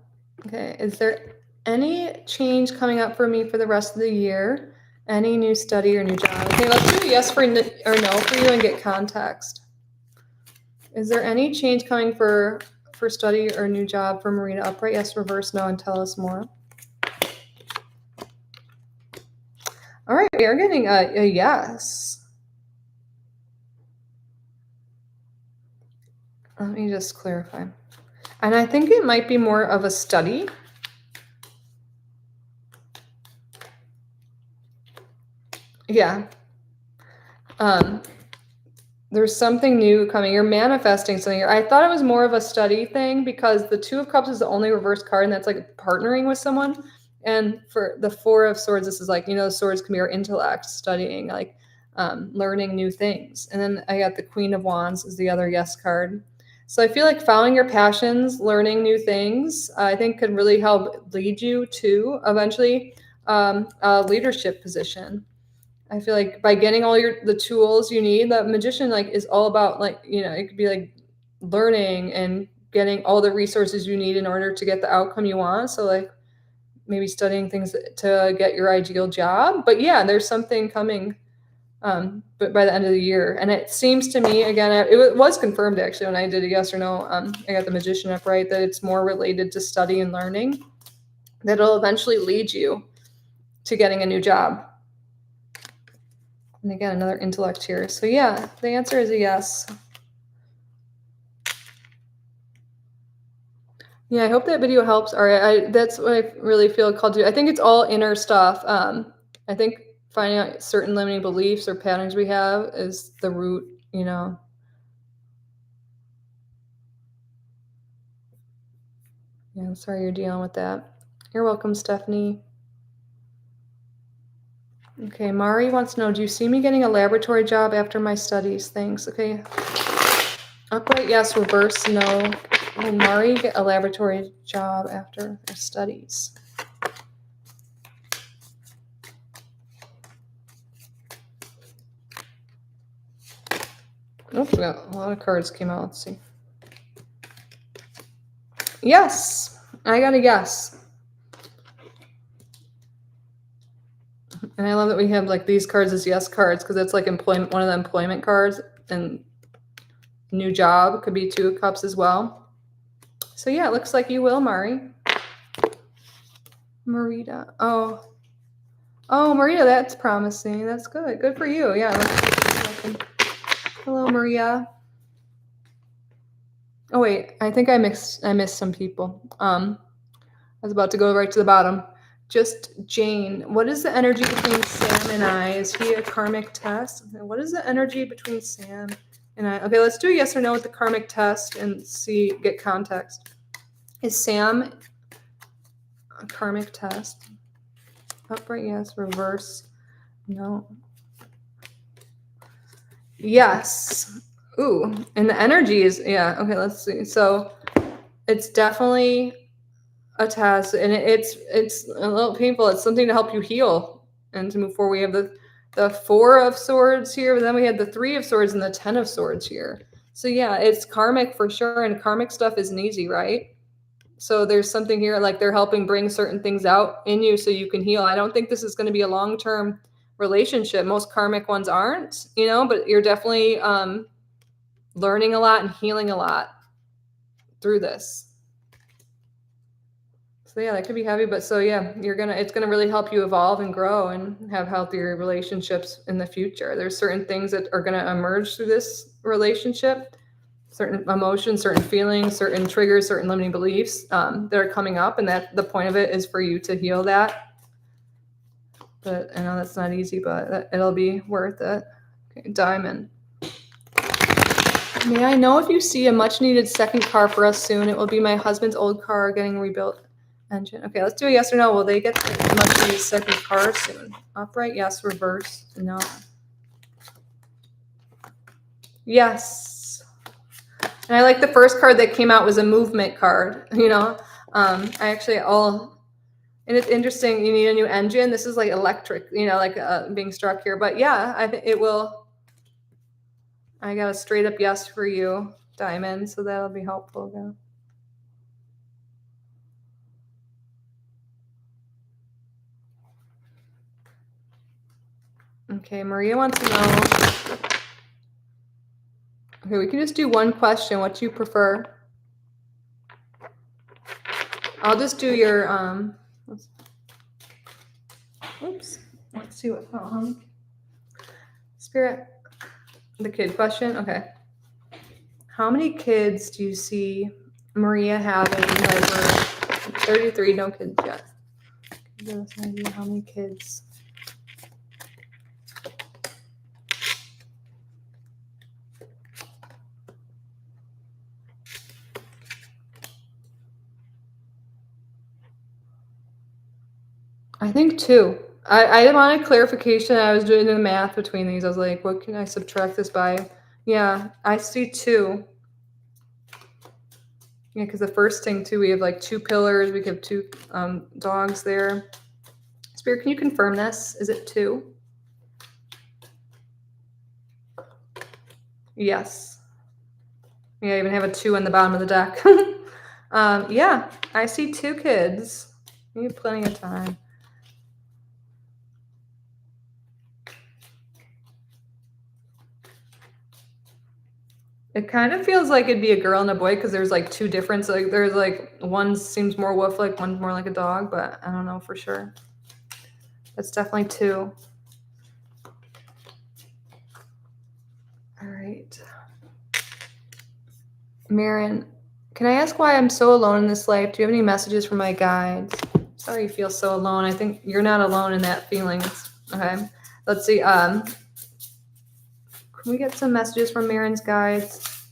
Okay, is there any change coming up for me for the rest of the year? Any new study or new job? Okay, let's do a yes for or no for you and get context. Is there any change coming for for study or new job for Marina? Upright, yes. Reverse, no. And tell us more. All right, we are getting a yes. Let me just clarify. And I think it might be more of a study. Yeah. There's something new coming. You're manifesting something. I thought it was more of a study thing because the Two of Cups is the only reverse card, and that's like partnering with someone. And for the Four of Swords, this is like, swords can be our intellect, studying, like learning new things. And then I got the Queen of Wands is the other yes card. So I feel like following your passions, learning new things, I think could really help lead you to eventually a leadership position. I feel like by getting all the tools you need, the magician like is all about like, it could be like learning and getting all the resources you need in order to get the outcome you want. So like maybe studying things to get your ideal job. But yeah, there's something coming but by the end of the year. And it seems to me, again, it was confirmed actually when I did a yes or no. I got the magician upright, that it's more related to study and learning, that it'll eventually lead you to getting a new job. And again, another intellect here. So yeah, the answer is a yes. Yeah, I hope that video helps. All right, that's what I really feel called to do. I think it's all inner stuff. I think finding out certain limiting beliefs or patterns we have is the root, Yeah, I'm sorry you're dealing with that. You're welcome, Stephanie. Okay, Mari wants to know, do you see me getting a laboratory job after my studies? Thanks. Okay. Upright, yes. Reverse, no. Will Mari get a laboratory job after her studies? Oops, we got a lot of cards came out. Let's see. Yes, I got a yes. And I love that we have like these cards as yes cards because it's like employment, one of the employment cards, and new job could be Two of Cups as well. So yeah, it looks like you will, Mari. Marita. Oh, Maria, that's promising. That's good. Good for you. Yeah. Hello, Maria. Oh wait, I think I missed some people. I was about to go right to the bottom. Just Jane. What is the energy between Sam and I? Is he a karmic test? What is the energy between Sam and I? Okay, let's do a yes or no with the karmic test and get context. Is Sam a karmic test? Upright, yes. Reverse, no. Yes. Ooh, and the energy is, yeah. Okay, let's see. So it's definitely a test, and it's a little painful. It's something to help you heal and to move forward. We have the Four of Swords here, but then we had the Three of Swords and the Ten of Swords here. So yeah, it's karmic for sure, and karmic stuff isn't easy, right? So there's something here like they're helping bring certain things out in you so you can heal. I don't think this is going to be a long-term relationship. Most karmic ones aren't, but you're definitely learning a lot and healing a lot through this. So yeah, that could be heavy, but so yeah, it's gonna really help you evolve and grow and have healthier relationships in the future. There's certain things that are gonna emerge through this relationship, certain emotions, certain feelings, certain triggers, certain limiting beliefs that are coming up, and that the point of it is for you to heal that. But I know that's not easy, but it'll be worth it. Okay, Diamond. May I know if you see a much needed second car for us soon? It will be my husband's old car getting rebuilt. Engine. Okay, let's do a yes or no. Will they get the much needed second car soon? Upright, yes. Reverse, no. Yes. And I like the first card that came out was a movement card. I actually and it's interesting. You need a new engine. This is like electric. Like being struck here. But yeah, I think it will. I got a straight up yes for you, Diamond. So that'll be helpful. Yeah. Okay, Maria wants to know. Okay, we can just do one question. What do you prefer? I'll just do your oops. Let's see what Spirit. The kid question. Okay. How many kids do you see Maria having? Like we're 33, no kids yet. Give us an idea how many kids. I think 2. I wanted clarification. I was doing the math between these. I was like, what can I subtract this by? Yeah, I see 2. Yeah, because the first thing too, we have like 2 pillars. We have 2 dogs there. Spirit, can you confirm this? Is it 2? Yes. Yeah, I even have a 2 on the bottom of the deck. Yeah, I see 2 kids. You have plenty of time. It kind of feels like it'd be a girl and a boy because there's like 2 different. Like there's like one seems more wolf like, one's more like a dog, but I don't know for sure. That's definitely 2. All right. Marin, can I ask why I'm so alone in this life? Do you have any messages from my guides? Sorry you feel so alone. I think you're not alone in that feeling. Okay. Let's see. Can we get some messages from Marin's guides?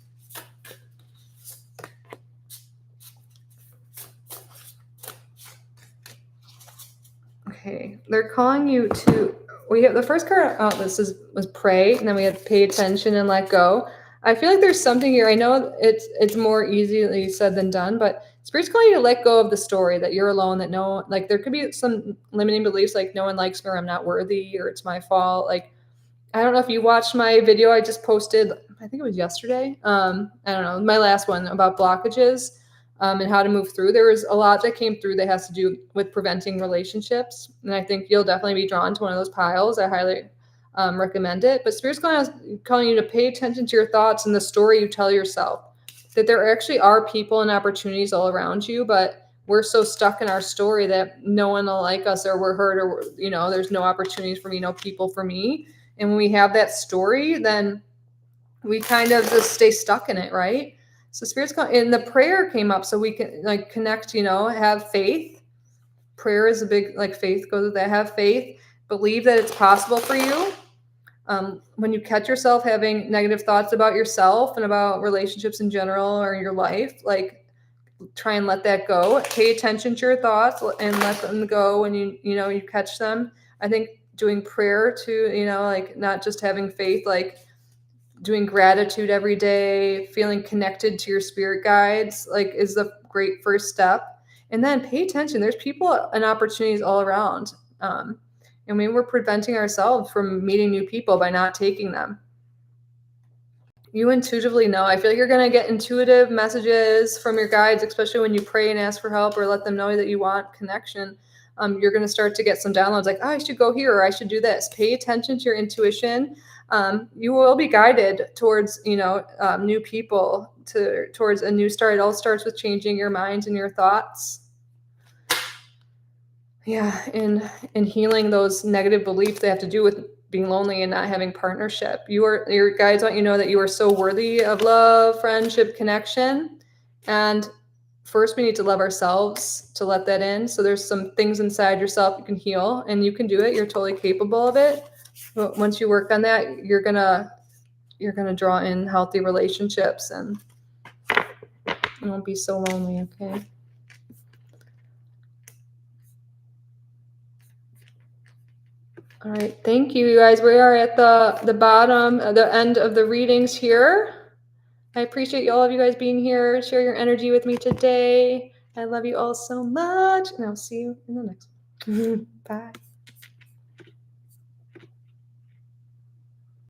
Okay. They're calling you to, we have the first card out, was pray, and then we had pay attention and let go. I feel like there's something here. I know it's more easily said than done, but Spirit's calling you to let go of the story that you're alone, that no, like there could be some limiting beliefs like no one likes me or I'm not worthy or it's my fault. Like, I don't know if you watched my video I just posted, I think it was yesterday. I don't know, my last one about blockages and how to move through. There was a lot that came through that has to do with preventing relationships. And I think you'll definitely be drawn to one of those piles. I highly recommend it. But Spirit's calling you to pay attention to your thoughts and the story you tell yourself. That there actually are people and opportunities all around you, but we're so stuck in our story that no one will like us or we're hurt or, you know, there's no opportunities for me, no people for me. And when we have that story, then we kind of just stay stuck in it, right? So Spirit's and the prayer came up so we can like connect, you know, have faith. Prayer is a big, like faith goes with that. Have faith, believe that it's possible for you. When you catch yourself having negative thoughts about yourself and about relationships in general or your life, like try and let that go. Pay attention to your thoughts and let them go when you catch them. I think doing prayer too, you know, like not just having faith, like doing gratitude every day, feeling connected to your spirit guides, like is the great first step. And then pay attention. There's people and opportunities all around. And we're preventing ourselves from meeting new people by not taking them. You intuitively know. I feel like you're going to get intuitive messages from your guides, especially when you pray and ask for help or let them know that you want connection. You're going to start to get some downloads like, oh, I should go here or I should do this. Pay attention to your intuition. You will be guided towards, new people, towards a new start. It all starts with changing your mind and your thoughts. Yeah, and healing those negative beliefs that have to do with being lonely and not having partnership. Your guides want you to know that you are so worthy of love, friendship, connection. And first we need to love ourselves to let that in. So there's some things inside yourself you can heal and you can do it. You're totally capable of it. But once you work on that, you're gonna draw in healthy relationships and you won't be so lonely, okay? All right, thank you, guys. We are at the bottom, the end of the readings here. I appreciate all of you guys being here. Share your energy with me today. I love you all so much, and I'll see you in the next one. Bye.